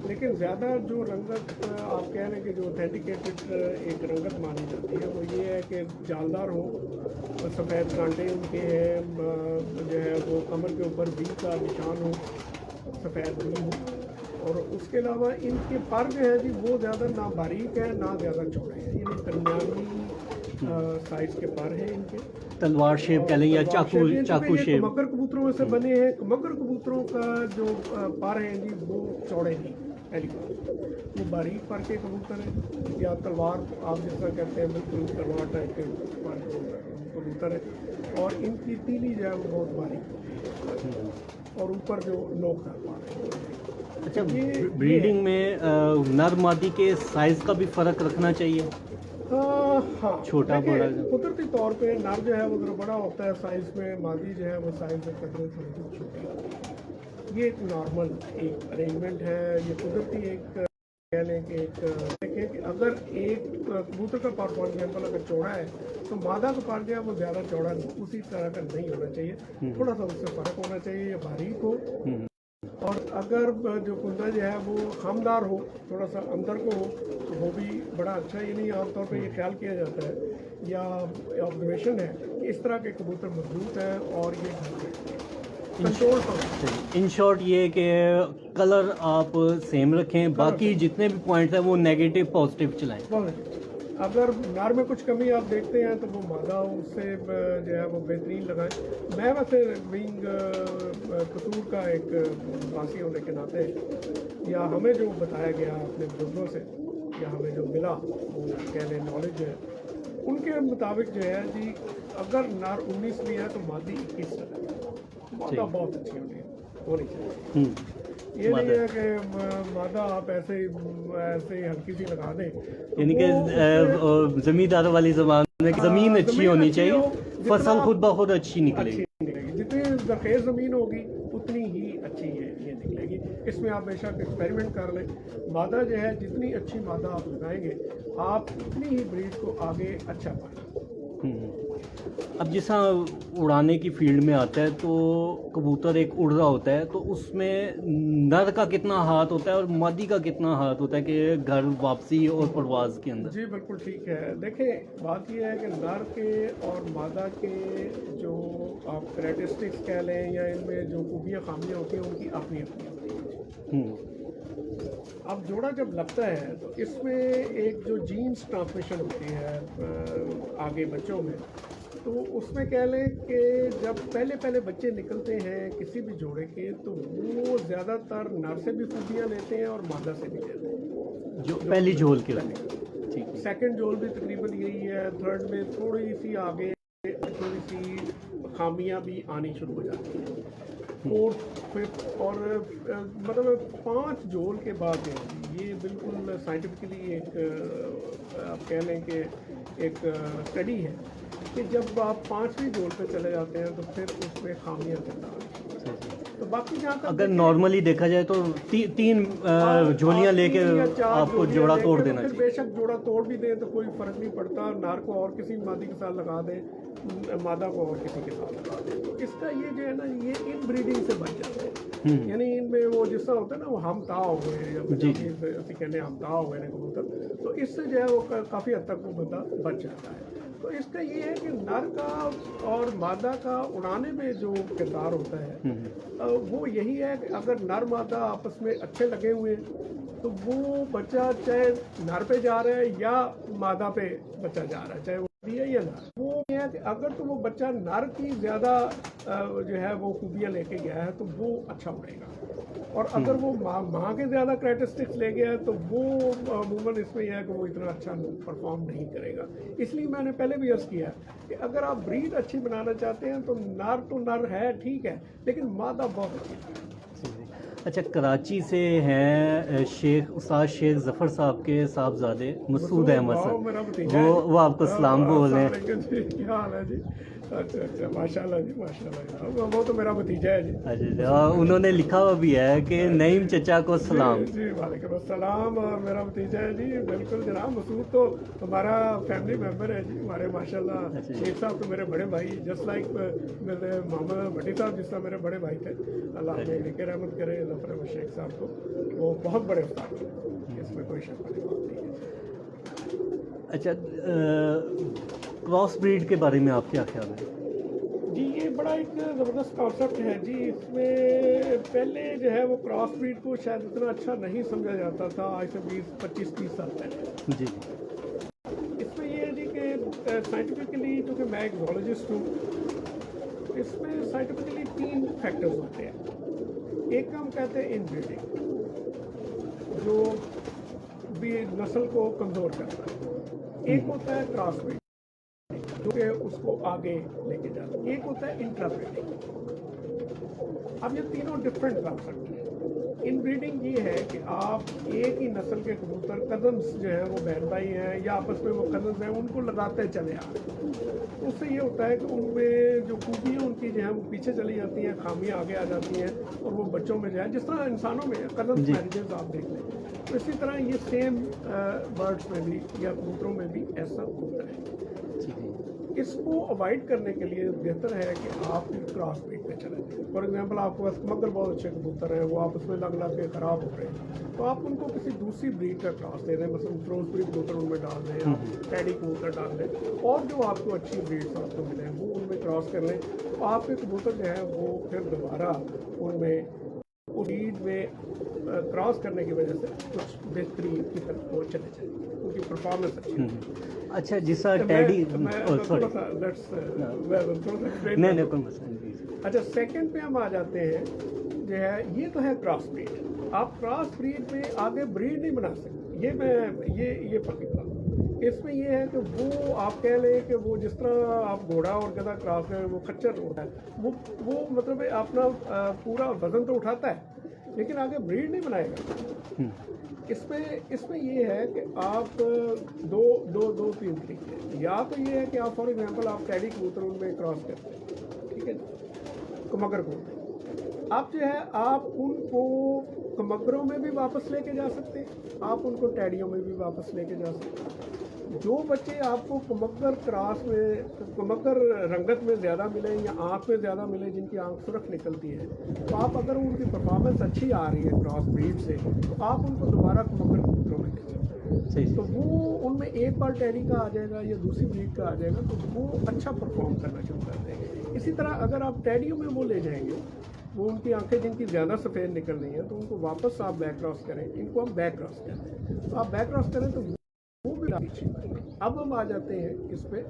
लेकिन ज़्यादा जो रंगत आप कह रहे हैं कि जो ऑथेंटिकेटेड एक रंगत मानी जाती है वो ये है कि जालदार हो, सफ़ेद कांटे उनके हैं, जो है वो कमर के ऊपर वी का निशान हो, सफ़ेद वी हो, और उसके अलावा इनके पर जो है जी वो ज़्यादा ना बारीक है ना ज़्यादा चौड़े हैं, ये दरमियानी साइज के पर हैं इनके, तलवार शेप कह लें या चाकू शेप। मगर कबूतरों से बने हैं। मगर कबूतरों का जो पर हैं जी वो चौड़े नहीं, पहली बात वो बारीक पर के कबूतर हैं, या तलवार आप जिस तरह कहते हैं बिल्कुल तलवार टाइप के पर कबूतर है, और इनकी तीली जो है वो बहुत बारीक और ऊपर जो नोकदार पर है। अच्छा ब्रीडिंग में नर मादी के साइज़ का भी फ़र्क रखना चाहिए? हाँ छोटा बड़ा कुदरती तौर पे नर जो है वो थोड़ा बड़ा होता है साइज में, मादी जो है वो साइज में कदर थोड़ी छोटी होती है। ये एक नॉर्मल एक अरेंजमेंट है, ये कुदरती एक कह लें कि एक देखें कि अगर एक कबूतर का पर फॉर एग्जाम्पल अगर चौड़ा है तो मादा का पर जो है वो ज़्यादा चौड़ा उसी तरह का नहीं होना चाहिए, थोड़ा सा उससे फ़र्क होना चाहिए, या बारीक हो, और अगर जो कुंदा जो है वो खामदार हो, थोड़ा सा अंदर को हो तो वो भी बड़ा अच्छा। ये नहीं आमतौर पे ये ख्याल किया जाता है या ऑब्जर्वेशन है कि इस तरह के कबूतर मजबूत हैं और ये कंट्रोल पर। इन शॉर्ट ये कि कलर आप सेम रखें, बाकी जितने भी पॉइंट्स हैं वो नेगेटिव पॉजिटिव चलाएं। अगर नार में कुछ कमी आप देखते हैं तो वो मादा उससे जो है वो बेहतरीन लगाएं। मैं वैसे विंग कसूर का एक वासी होने के नाते या हमें जो बताया गया अपने बुजुर्गों से या हमें जो मिला वो कह लें नॉलेज है, उनके मुताबिक जो है जी अगर नार 19 भी है तो मादी 21 है, मादा बहुत अच्छी होनी चाहिए। ये नहीं मादा। है कि मादा आप ऐसे ही हल्की सी लगा दें, तो यानी कि जमींदारों वाली जबान में कि जमीन अच्छी ज़मीन होनी अच्छी हो, चाहिए, जितना फसल खुद ब खुद अच्छी अच्छी निकलेगी। निकलेगी। जितनी ज़रख़ेज़ ज़मीन होगी उतनी ही अच्छी ये निकलेगी। इसमें आप बेशक एक्सपेरिमेंट कर लें। मादा जो है, जितनी अच्छी मादा आप लगाएंगे, आप उतनी ही ब्रीड को आगे अच्छा पाएंगे। अब जैसा उड़ाने की फील्ड में आता है तो कबूतर एक उड़ रहा होता है, तो उसमें नर का कितना हाथ होता है और मादी का कितना हाथ होता है कि घर वापसी और परवाज़ के अंदर? जी बिल्कुल ठीक है। देखें, बात यह है कि नर के और मादा के जो आप कैरेक्टरिस्टिक्स कह लें या इनमें जो खूबियाँ खामियाँ होती हैं, उनकी अपनी अपनी होती हैं। अब जोड़ा जब लगता है तो इसमें एक जो जीन्स ट्रांसमिशन होती है आगे बच्चों में, तो उसमें कह लें कि जब पहले बच्चे निकलते हैं किसी भी जोड़े के, तो वो ज़्यादातर नर से भी खूबियाँ लेते हैं और मादा से भी लेते हैं। जो पहली झोल के पहले ठीक है। सेकंड जोल भी तकरीबन यही है। थर्ड में थोड़ी सी आगे थोड़ी सी खामियां भी आनी शुरू हो जाती हैं। फोर्थ फिफ्थ और मतलब 5 जोल के बाद ये बिल्कुल साइंटिफिकली एक आप कह लें कि एक स्टडी है कि जब आप 5वीं जोल पे चले जाते हैं तो फिर उसमें खामियां ज़्यादा आती हैं। तो बाकी जहाँ तक अगर नॉर्मली देखा जाए तो तीन झोलियाँ लेके आपको जोड़ा तोड़ देना फिर चाहिए। बेशक जोड़ा तोड़ भी दें तो कोई फ़र्क नहीं पड़ता। नार को और किसी मादी के साथ लगा दें, मादा को और किसी के साथ लगा दें, तो इसका ये जो है ना, ये इन ब्रीडिंग से बच जाते हैं। यानी इनमें वो जिस तरह होता है ना, वो हमता हो गए या ਅਸੀਂ कहने हमता हो गए कबूतर, तो इससे जो है वो काफ़ी हद तक वो बंदा बच जाता है। तो इसका ये है कि नर का और मादा का उड़ाने में जो किरदार होता है वो यही है कि अगर नर मादा आपस में अच्छे लगे हुए हैं तो वो बच्चा चाहे नर पे जा रहा है या मादा पे बच्चा जा रहा है, चाहे वो है या नर, वो ये है कि अगर तो वो बच्चा नर की ज़्यादा जो है वो खूबियाँ लेके गया है तो वो अच्छा उड़ेगा, और अगर वो माँ के ज़्यादा कैरेक्टरिस्टिक्स ले गया है तो वो अमूमन इसमें यह है कि वो इतना अच्छा परफॉर्म नहीं करेगा। इसलिए मैंने पहले भी अर्ज़ किया कि अगर आप ब्रीड अच्छी बनाना चाहते हैं तो नर है ठीक है, लेकिन मादा बहुत अच्छी है। अच्छा, कराची से हैं उस्ताद शेख ज़फ़र साहब के साहबजादे मसूद अहमद साहब, वो आपको सलाम बोल रहे हैं। क्या हाल है जी? अच्छा माशाल्लाह जी, माशाल्लाह। वो तो मेरा भतीजा है जी। अच्छा, उन्होंने लिखा हुआ भी है कि नईम चचा को सलाम। जी वालेकुम अस्सलाम, और मेरा भतीजा है जी। बिल्कुल जनाब, मसूद तो हमारा फैमिली मेम्बर है जी हमारे, माशाल्लाह। शेख साहब तो मेरे बड़े भाई, जस्ट लाइक मेरे मामा भट्टी साहब जिस तरह मेरे बड़े भाई थे। अल्लाह ने लिखे रहमत करे ज़फ़र अहमद शेख साहब को, वो बहुत बड़े उस्ताद हैं, इसमें कोई शक वाली बात नहीं है। अच्छा, क्रॉस ब्रीड के बारे में आप क्या ख्याल है? जी ये बड़ा एक ज़बरदस्त कॉन्सेप्ट है जी। इसमें पहले जो है वो क्रॉस ब्रीड को शायद इतना अच्छा नहीं समझा जाता था, आज से 20-25-30 साल पहले। जी, इसमें ये है जी कि साइंटिफिकली, क्योंकि मैं एक जोलॉजिस्ट हूँ, इसमें साइंटिफिकली 3 फैक्टर्स होते हैं। एक हम कहते हैं इनब्रीडिंग, जो भी नस्ल को कमज़ोर करता है। एक होता है क्रॉस ब्रीडिंग, जो कि उसको आगे लेके जाता है। एक होता है इंट्राब्रीडिंग। अब ये तीनों डिफरेंट कॉन्सेप्ट हैं। इनब्रीडिंग ये है कि आप एक ही नस्ल के कबूतर, कज़न्स जो हैं वो बहन भाई हैं या आपस में वो कज़न्स हैं, उनको लगाते चले आ रहे हैं। उससे ये होता है कि उनमें जो खूबियाँ उनकी जो है वो पीछे चली जाती हैं, खामियाँ आगे आ जाती हैं, और वो बच्चों में जो है, जिस तरह इंसानों में कज़न्स मैरिजेस आप देख लें, तो इसी तरह ये सेम बर्ड्स में भी या कबूतरों में भी ऐसा होता है। इसको अवॉइड करने के लिए बेहतर है कि आप क्रॉस ब्रीड पे चले जाएं। फॉर एग्जांपल, आपके पास मगर बहुत अच्छे कबूतर हैं, वो आपस में लग के ख़राब हो रहे हैं, तो आप उनको किसी दूसरी ब्रीड का क्रॉस दे दें, मतलब क्रॉस ब्रीड कबूतर उनमें डाल दें या टैडी कबूतर डाल दें, और जो आपको अच्छी ब्रीड्स आपको मिले वो उनमें क्रॉस कर लें, तो आपके कबूतर जो है वो फिर दोबारा उनमें उस ब्रीड में क्रॉस करने की वजह से कुछ बेहतरी की तरफ वो चले जाए, उनकी परफॉर्मेंस अच्छी है। अच्छा, जिस टैडी अच्छा, सेकंड पे हम आ जाते हैं जो है, ये तो है क्रॉस ब्रीड। आप क्रॉस ब्रीड में आगे ब्रीड नहीं बना सकते, ये पक्की बात। इसमें ये है कि वो आप कह लें कि वो जिस तरह आप घोड़ा और गधा क्रॉस में वो खच्चर होता है, वो मतलब अपना पूरा वजन तो उठाता है, लेकिन आगे ब्रीड नहीं बनाएगा। हम्म, इसमें ये है कि आप दो तीन तरीके हैं। या तो ये है कि आप फॉर एग्जांपल आप टैडी कबूतर उनमें क्रॉस करते हैं, ठीक है जी, कमगर कबूतर, आप जो है आप उनको कमगरों में भी वापस लेके जा सकते हैं, आप उनको टैडियों में भी वापस लेके जा सकते हैं। जो बच्चे आपको कमगर क्रॉस में, कमगर रंगत में ज़्यादा मिले या आँख में ज़्यादा मिले, जिनकी आँख सुरख निकलती है, तो आप अगर उनकी परफॉर्मेंस अच्छी आ रही है क्रॉस ब्रीड से, तो आप उनको दोबारा कमगर कबूतरों में ले सकते हैं। सही तो वो उनमें एक बार टैडी का आ जाएगा या दूसरी ब्रीड का आ जाएगा, तो वो अच्छा परफॉर्म करना शुरू कर देंगे। इसी तरह अगर आप टैडियों में वो ले जाएंगे, वो उनकी आंखें जिनकी ज़्यादा सफ़ेद निकल रही हैं, तो उनको वापस आप बैक क्रॉस करें, इनको हम बैक क्रॉस कहते हैं। तो आप बैक क्रॉस करें तो वो भी अच्छी बात है। अब हम आ जाते हैं इस पे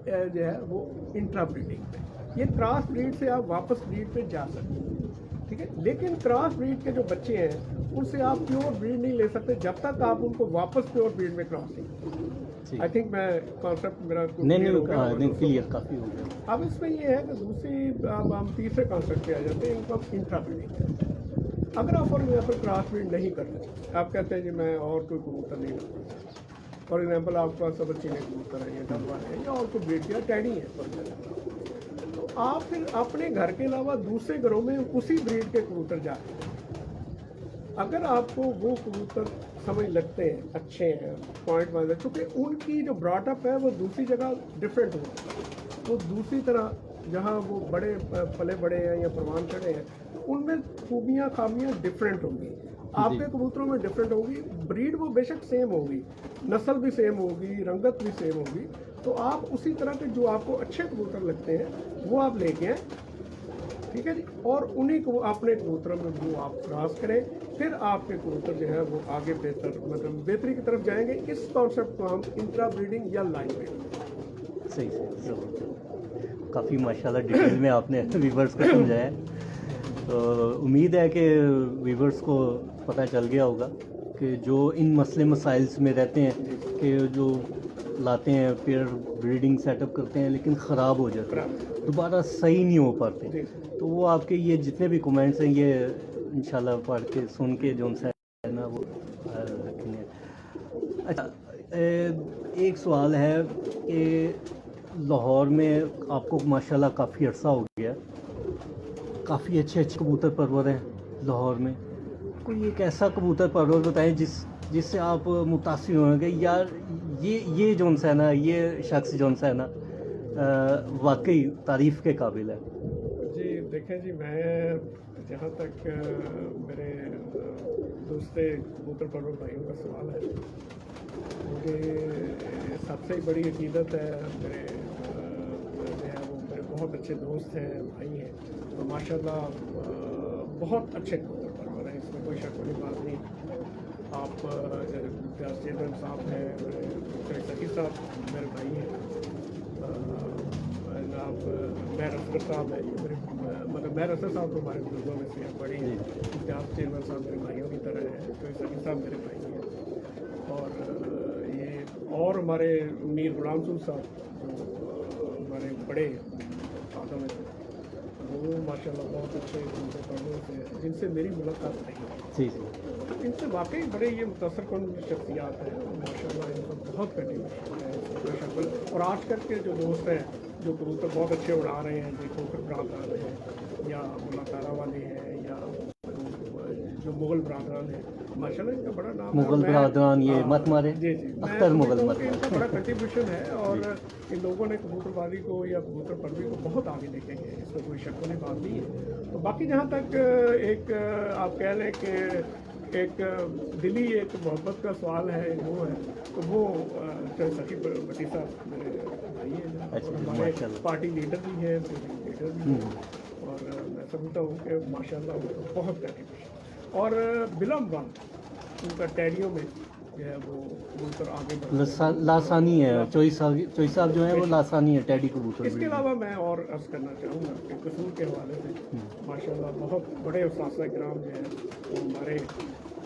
जो है वो इंट्रा ब्रीडिंग पे। ये क्रॉस ब्रीड से आप वापस ब्रीड पे जा सकते हैं, ठीक है। लेकिन क्रॉस ब्रीड के जो बच्चे हैं उनसे आप प्योर ब्रीड नहीं ले सकते जब तक आप उनको वापस प्योर ब्रीड में क्रॉस नहीं। आई थिंक मैं कॉन्सेप्ट मेरा नहीं क्लियर काफ़ी हो गया। अब इसमें ये है कि दूसरी, अब हम तीसरे कॉन्सेप्ट पे आ जाते हैं, इनको हम इंट्रा ब्रीडिंग। अगर आप फॉर एग्जाम्पल क्रॉस ब्रीड नहीं करते, आप कहते हैं जी मैं और कोई कबूतर नहीं करता, फॉर एग्जाम्पल आपके पास सब चीने कबूतर है या डब्बा है या और कोई ब्रीड या टैडी है फॉर एग्जाम्पल, तो आप फिर अपने घर के अलावा दूसरे घरों में उसी ब्रीड के कबूतर जाते हैं। अगर आपको वो कबूतर समझ लगते हैं, अच्छे हैं, पॉइंट वाइज है, क्योंकि उनकी जो ब्रॉटअप है वो दूसरी जगह डिफरेंट होती है। वो दूसरी तरह जहाँ वो बड़े पले बड़े हैं या परवान चढ़े हैं, उनमें खूबियाँ खामियाँ डिफरेंट होंगी, आपके कबूतरों में डिफरेंट होगी। ब्रीड वो बेशक सेम होगी, नस्ल भी सेम होगी, रंगत भी सेम होगी, तो आप उसी तरह के जो आपको अच्छे कबूतर लगते हैं वो आप लेके आए, ठीक है जी, और उन्हीं को अपने कबूतरों में वो आप क्रॉस करें, फिर आपके कबूतर जो है वो आगे बेहतर, मतलब बेहतरी की तरफ जाएंगे। इस कॉन्सेप्ट को हम इंट्रा ब्रीडिंग या लाइन ब्रीडिंग। सही ज़रूर, काफ़ी माशाल्लाह डिटेल में आपने व्यूवर्स को समझाया। तो उम्मीद है कि व्यूवर्स को पता चल गया होगा कि जो इन मसले मसाइल्स में रहते हैं कि जो लाते हैं पेयर ब्रीडिंग सेटअप करते हैं लेकिन ख़राब हो जाते हैं, दोबारा सही नहीं हो पाते, तो वो आपके ये जितने भी कमेंट्स हैं ये इंशाल्लाह पढ़ के सुन के जो उनसे है ना वो रखेंगे। अच्छा, एक सवाल है कि लाहौर में आपको माशाल्लाह काफ़ी अरसा हो गया, काफ़ी अच्छे कबूतर परवर हैं लाहौर में, कोई एक ऐसा कबूतर परवर बताएं जिससे आप मुतासिर होंगे, यार ये जौन सा है ना, ये शख्स जौन सा है ना वाकई तारीफ़ के काबिल है। जी देखें जी, मैं जहाँ तक मेरे दूसरे कबूतर परवर भाइयों का सवाल है, मुझे सबसे बड़ी अकीदत है, मेरे जो है वो मेरे बहुत अच्छे दोस्त हैं, भाई हैं, तो माशाल्लाह बहुत अच्छे कबूतर परवर हैं, इसमें कोई शक वाली बात नहीं। आप चेतन साहब हैं, मेरे सकी साहब मेरे भाई हैं, आप मैर असगर साहब हैं, ये मेरे मतलब मैर असगर साहब तो हमारे बुजुर्गों में से बड़ी हैं, आप चेतन साहब मेरे भाइयों की तरह हैं, तो सकी साहब मेरे भाई हैं, और हमारे मीर गुलाम सूद साहब जो हमारे बड़े आदम हैं, वो माशाल्लाह बहुत अच्छे उनसे पढ़ने से जिनसे मेरी मुलाकात नहीं, इनसे वाकई बड़े ये मुतासर कौन शख्सियात हैं, माशाल्लाह इनका बहुत कंट्रीब्यूशन है। और आजकल के जो दोस्त हैं जो कबूतर बहुत अच्छे उड़ा रहे हैं, जो खोखर बरादरान हैं या मुलाकारा वाले हैं या जो मुगल बरादरान हैं, माशाल्लाह इनका बड़ा नाम मुगल बरादरान, ये मत मारे जी अख्तर मुगल मत, इनका बड़ा कंट्रीब्यूशन है और इन लोगों ने कबूतरबाजी को या कबूतर परवरी को बहुत आगे लेके गए, इसमें कोई शक वाली बात नहीं है। तो बाकी जहाँ तक एक आप कह लें कि एक दिली एक मोहब्बत का सवाल है, वो है तो वो सखी भट्टी साहब मेरे भाई हैं, हमारे पार्टी लीडर भी हैं, लीडर भी हैं, और मैं समझता हूँ कि माशाल्लाह उनको बहुत कंट्रीब्यूशन। और बिलम वन उनका टैडियों में जो है वो कबूतर आगे लासानी है, चोई साहब जो है वो लासानी है टैडी कबूतर। इसके अलावा मैं और अर्ज़ करना चाहूँगा कि कसूर के हवाले से माशाल्लाह बहुत बड़े उस्ताद-ए-किराम जो हैं वो हमारे,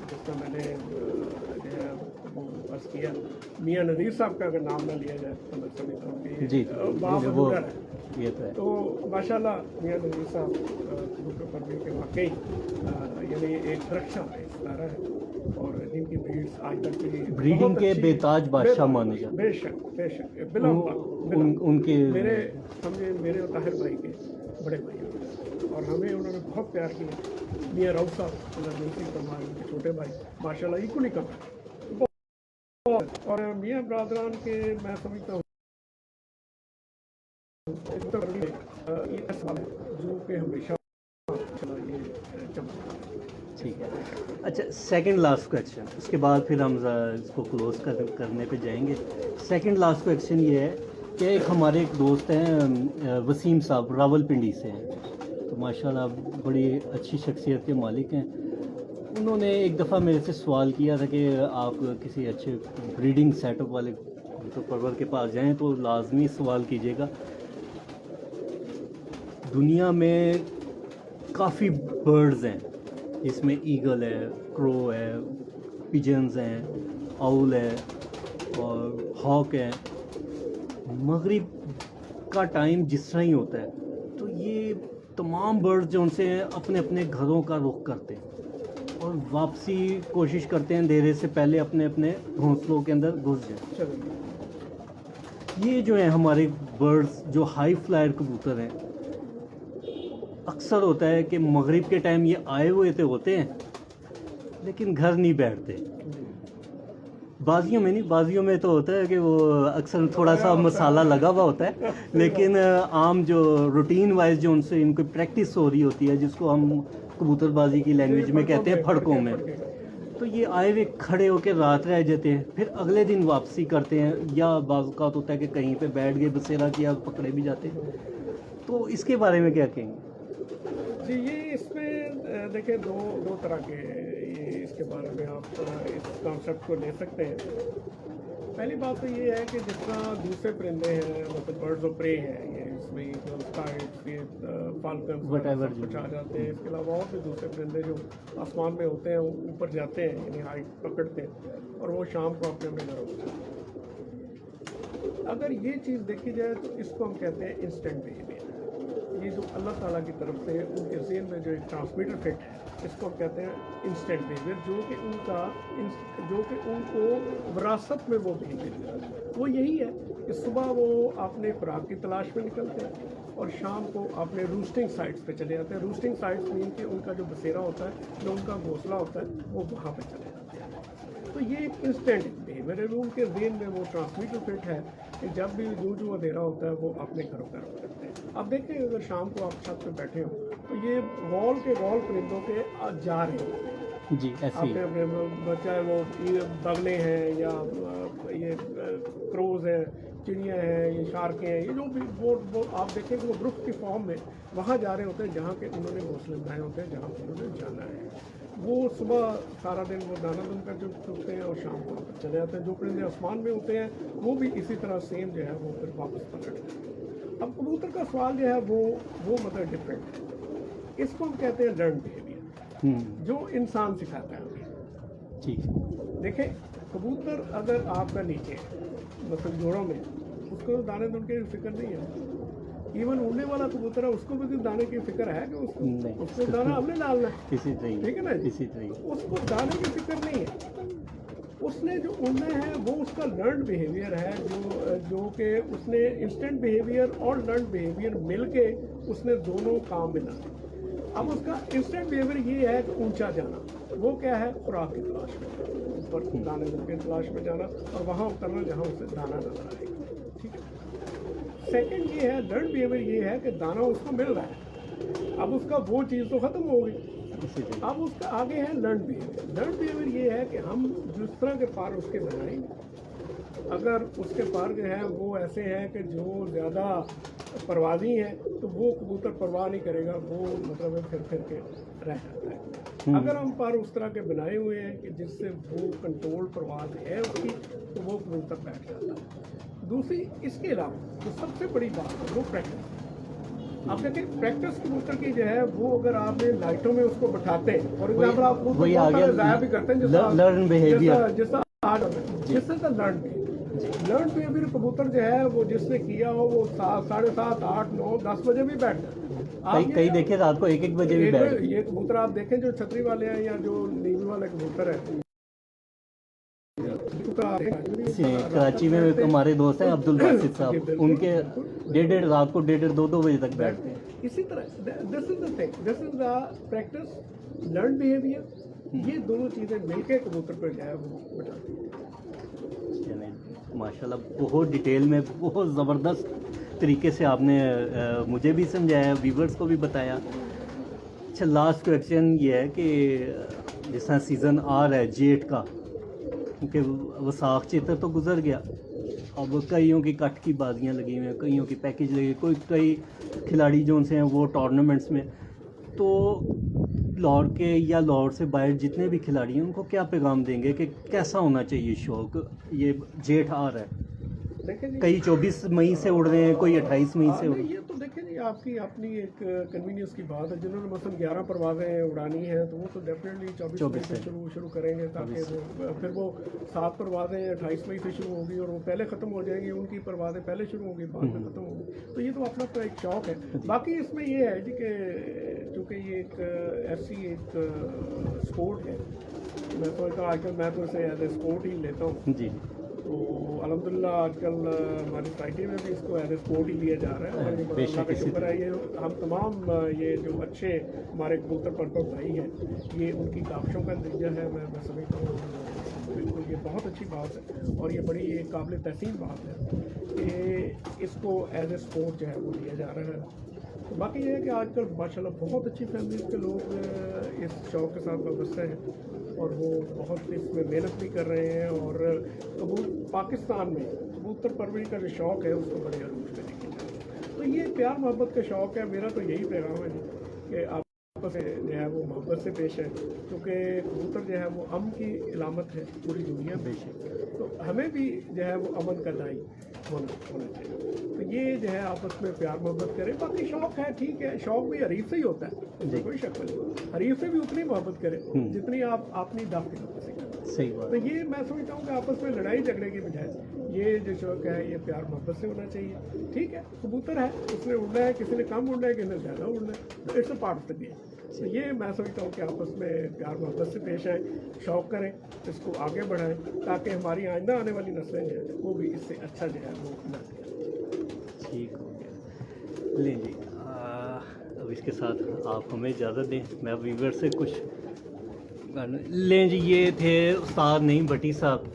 जिसका मैंने जो है को अर्ज किया। मियाँ नज़ीर साहब का अगर नाम ना लिया जाए तो मैं समझता हूँ कि जी वो है। ये तो है। तो माशाल्लाह मियाँ नज़ीर साहब कबूतर परवीर के वाकई यानी एक सुरक्षा है, सितारा है, और जिनकी ब्रीड्स आज तक की ब्रीडिंग बहुत के अच्छी- बेताज बादशाह माने जाते हैं। बेशक बिला उनके मेरे समझे मेरे और ताहिर भाई के बड़े भाई हैं, और हमें उन्होंने बहुत प्यार किया। मियाँ राउत साहब सिंह परमार के छोटे भाई माशाल्लाह इक्वली कम है। और मियाँ बरादरान के मैं समझता हूँ ये सवाल है जो कि हमेशा चला ये चमकता है। ठीक है। अच्छा, सेकंड लास्ट क्वेश्चन, उसके बाद फिर हम इसको क्लोज करने पे जाएंगे। सेकंड लास्ट क्वेश्चन ये है कि एक हमारे एक दोस्त हैं वसीम साहब, रावलपिंडी से हैं, तो माशाल्लाह बड़ी अच्छी शख्सियत के मालिक हैं। उन्होंने एक दफ़ा मेरे से सवाल किया था कि आप किसी अच्छे ब्रीडिंग सेटअप वाले तो परवर के पास जाएं तो लाजमी सवाल कीजिएगा। दुनिया में काफ़ी बर्ड्स हैं, जिसमें ईगल है, क्रो है, पिजन्स हैं, आउल है और हॉक है। मगरिब का टाइम जिस तरह ही होता है तो ये तमाम बर्ड्स जो उनसे अपने अपने घरों का रुख करते हैं और वापसी कोशिश करते हैं अंधेरे से पहले अपने अपने घोंसलों के अंदर घुस जाए। ये जो है हमारे बर्ड्स जो हाई फ्लायर कबूतर हैं, अक्सर होता है कि मगरिब के टाइम ये आए हुए तो होते हैं लेकिन घर नहीं बैठते। बाजियों में नहीं, बाजियों में तो होता है कि वो अक्सर थोड़ा सा मसाला लगा हुआ होता है, लेकिन आम जो रूटीन वाइज जो उनसे इनको प्रैक्टिस हो रही होती है, जिसको हम कबूतरबाजी की लैंग्वेज में कहते हैं फड़कों में, तो ये आए हुए खड़े होकर रात रह जाते हैं, फिर अगले दिन वापसी करते हैं, या बाज़ होता है कि कहीं पे बैठ गए, बसेरा किया, पकड़े भी जाते हैं। तो इसके बारे में क्या कहेंगे? जी, ये इसमें देखिए दो तरह के ये इसके बारे में आप इस कॉन्सेप्ट को ले सकते हैं। पहली बात तो ये है कि जिस तरह दूसरे परिंदे हैं, मतलब बर्ड्स ऑफ प्रे हैं, ये इसमें फाल्कन Whatever कुछ आ जाते हैं। इसके अलावा और भी दूसरे परिंदे जो आसमान में होते हैं वो ऊपर जाते हैं, यानी हाइट पकड़ते हैं और वो शाम को अपने अपने घरों में जाते हैं। अगर ये चीज़ देखी जाए तो इसको हम कहते हैं इंस्टेंट बिहेवियर। ये जो अल्लाह ताला की तरफ से उनके ज़हन में जो एक ट्रांसमीटर फिट है, इसको कहते हैं इंस्टेंट बिहेवियर, जो कि उनको विरासत में वो बिहेवियर वो यही है कि सुबह वो अपने खुराक की तलाश में निकलते हैं और शाम को अपने रूस्टिंग साइट्स पे चले जाते हैं। रूस्टिंग साइट्स मीन कि उनका जो बसेरा होता है, जो उनका घोंसला होता है, वो वहाँ पे चले जाते हैं। तो ये एक इंस्टेंट बिहेवियर है, उनके ज़हन में वो ट्रांसमीटर फिट है कि जब भी जो अंधेरा होता है वो अपने घरों का रुख करते हैं। अब देखें, अगर शाम को आप छत पे बैठे हो तो ये वॉल परिंदों के जा रहे होते हैं जी, ऐसे ही अपने चाहे वो बगले हैं या ये क्रोज हैं, चिड़ियाँ हैं, ये शार्कें हैं, ये जो भी वो आप देखें कि वो ग्रुप की फॉर्म में वहाँ जा रहे होते हैं जहाँ के उन्होंने घोंसले बनाए होते हैं, जहाँ पर उन्होंने जाना है। वो सुबह सारा दिन वो दाना दुनकर जो चुगते हैं और शाम को चले जाते हैं। जो परिंदे आसमान में होते हैं वो भी इसी तरह सेम जो है वो फिर वापस पलटते हैं। अब कबूतर का सवाल जो है वो मतलब डिफरेंट है। इसको हम कहते हैं लर्न बिहेवियर, जो इंसान सिखाता है हमें। ठीक। देखें, कबूतर अगर आपका नीचे मतलब जोड़ों में, उसको दाने दुन की फिक्र नहीं है। इवन उड़ने वाला कबूतर है, उसको भी दाने की फिक्र है कि उसको दाना हमने डालना है, इसी तरह, ठीक है ना जी? इसी तरह उसको दाने की फिक्र नहीं है। उसने जो उड़ना है वो उसका लर्न बिहेवियर है, जो कि उसने इंस्टेंट बिहेवियर और लर्न बिहेवियर मिलके उसने दोनों काम मिलाने। अब उसका इंस्टेंट बिहेवियर ये है कि ऊंचा जाना, वो क्या है, खुराक की तलाश में जाना, ऊपर दाने की तलाश में जाना और वहाँ उतरना जहाँ उसे दाना नजर आएगा, ठीक है। सेकंड ये है, लर्न बिहेवियर ये है कि दाना उसको मिल रहा है, अब उसका वो चीज़ तो ख़त्म हो गई, अब उसका आगे है लर्न बिहेवियर। लर्न बिहेवियर ये है कि हम जिस तरह के पार उसके बनाएंगे, अगर उसके पार जो है वो ऐसे हैं कि जो ज़्यादा परवाज़ी हैं तो वो कबूतर परवाह नहीं करेगा, वो मतलब फिर के रह जाता है। अगर हम पार उस तरह के बनाए हुए हैं कि जिससे वो कंट्रोल परवाज़ है उसकी, तो वो कबूतर बैठ जाता है। दूसरी इसके अलावा जो सबसे बड़ी बात है वो प्रैक्टिस। आप देखिए, प्रैक्टिस कबूतर की जो है वो अगर आपने लाइटों में उसको बैठाते हैं, फॉर एग्जाम्पल आप ज़ाया भी करते हैं, लर्न बिहेवियर, जैसा आज this is the learn behaviour. कबूतर जो है वो जिसने किया हो वो 7:30, 8, 9, 10 बजे भी बैठ जाए। कई देखे रात को 1-1 बजे भी बैठ। ये कबूतर आप देखें जो छतरी वाले हैं या जो नीवी वाले कबूतर है, कराची में हमारे दोस्त हैं अब्दुल बासित साहब, उनके डेढ़ रात को 1:30-2 बजे तक बैठते हैं। इसी तरह this is the thing, this is the practice learn behaviour. ये दोनों चीजें मिलके कबूतर पर जो है वो बिठाती हैं। यानी माशाल्लाह बहुत डिटेल में बहुत ज़बरदस्त तरीके से आपने मुझे भी समझाया, व्यूवर्स को भी बताया। अच्छा, लास्ट क्वेश्चन ये है कि जिस तरह सीज़न आ रहा है जेठ का, क्योंकि वसाख चित्र तो गुजर गया, अब कईयों की कट की बाजियाँ लगी हुई हैं, कईयों की पैकेज लगी, कई खिलाड़ी जो उनसे हैं वो टूर्नामेंट्स में। तो लाहौर के या लाहौर से बाहर जितने भी खिलाड़ी हैं उनको क्या पैगाम देंगे कि कैसा होना चाहिए शौक? ये जेठ आ रहा है, देखें जी, कई 24 मई से उड़ रहे हैं, कोई 28 मई से उड़ रहे हैं। ये तो देखें जी आपकी अपनी एक कन्वीनियंस की बात है। जिन्होंने मतलब 11 परवाजें उड़ानी है तो वो तो डेफिनेटली 24 मई से शुरू करेंगे, ताकि फिर वो 7 परवाजें 28 मई से शुरू होगी और वो पहले ख़त्म हो जाएंगी, उनकी परवाजें पहले शुरू होंगी बाद में ख़त्म होंगी। तो ये तो अपना तो एक शौक है। बाकी इसमें ये है जी कि चूँकि ये एक ऐसी एक स्पोर्ट है, मैं सोचता हूँ आजकल मैं तो इसे एज ए स्पोर्ट ही लेता हूँ। जी, तो अल्हम्दुलिल्लाह आजकल हमारी सोसाइटी में भी इसको एज ए स्पोर्ट ही लिया जा रहा है। और ये बड़ा अल्लाह का शुक्र है, ये हम तमाम ये जो अच्छे हमारे कबूतर परवर भाई हैं, ये उनकी काविशों का नतीजा है। मैं समझता हूँ बिल्कुल ये बहुत अच्छी बात है और ये बड़ी ये काबिल तहसीन बात है कि इसको एज ए स्पोर्ट जो है वो लिया जा रहा है। तो बाकी ये है कि आजकल माशाल्लाह बहुत अच्छी फैमिलीज़ के लोग इस शौक़ के साथ वाबस्ते हैं और वो बहुत इसमें मेहनत भी कर रहे हैं। और पाकिस्तान में कबूतर परवरी का जो शौक़ है उसको बड़े अरूज पे लेके जा रहे हैं। तो ये प्यार मोहब्बत का शौक़ है। मेरा तो यही पैगाम है कि आपस में जो है वो मोहब्बत से पेश है, क्योंकि कबूतर जो है वो अमन की इलामत है पूरी दुनिया में। तो हमें भी जो है वो अमन का दाई होना चाहिए। तो ये जो है आपस में प्यार मोहब्बत करें। बाकी शौक़ है, ठीक है, शौक़ भी हरीफ से ही होता है, इसमें कोई शक नहीं। हरीफ से भी उतनी मोहब्बत करें जितनी आप अपनी दाफ़ से करें। सही बात। तो ये मैं समझता हूँ कि आपस में लड़ाई झगड़े की बजाय ये जो शौक है ये प्यार मोहब्बत से होना चाहिए। ठीक है, कबूतर है, उसने उड़ना है, किसी ने कम उड़ना है, किसी ने ज़्यादा उड़ना है, तो it's a part of the game. तो ये मैं समझता हूँ कि आपस में प्यार मोहब्बत से पेश आए, शौक़ करें, इसको आगे बढ़ाएं, ताकि हमारी आइंदा आने वाली नस्लें जो है वो भी इससे अच्छा जो है वो न करें। ठीक हो गया। लें जी, अब इसके साथ आप हमें इजाज़त दें, मैं व्यूवर से कुछ लें जी। ये थे उस्ताद नईम भट्टी साहब,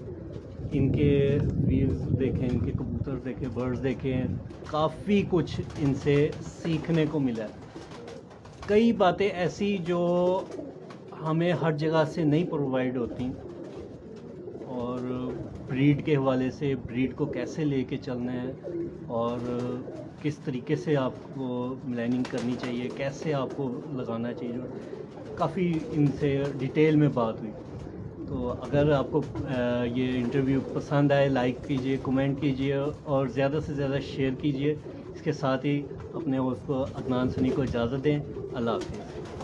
इनके व्यूज़ देखें, इनके कबूतर देखें, बर्ड्स देखें, काफ़ी कुछ इनसे सीखने को मिला है। कई बातें ऐसी जो हमें हर जगह से नहीं प्रोवाइड होती, और ब्रीड के हवाले से ब्रीड को कैसे लेके चलना है और किस तरीके से आपको मिलाइनिंग करनी चाहिए, कैसे आपको लगाना चाहिए, काफ़ी इनसे डिटेल में बात हुई। तो अगर आपको ये इंटरव्यू पसंद आए, लाइक कीजिए, कमेंट कीजिए और ज़्यादा से ज़्यादा शेयर कीजिए। इसके साथ ही अपने उसको अदनान सनी को इजाज़त दें। अल्लाह हाफ़िज़।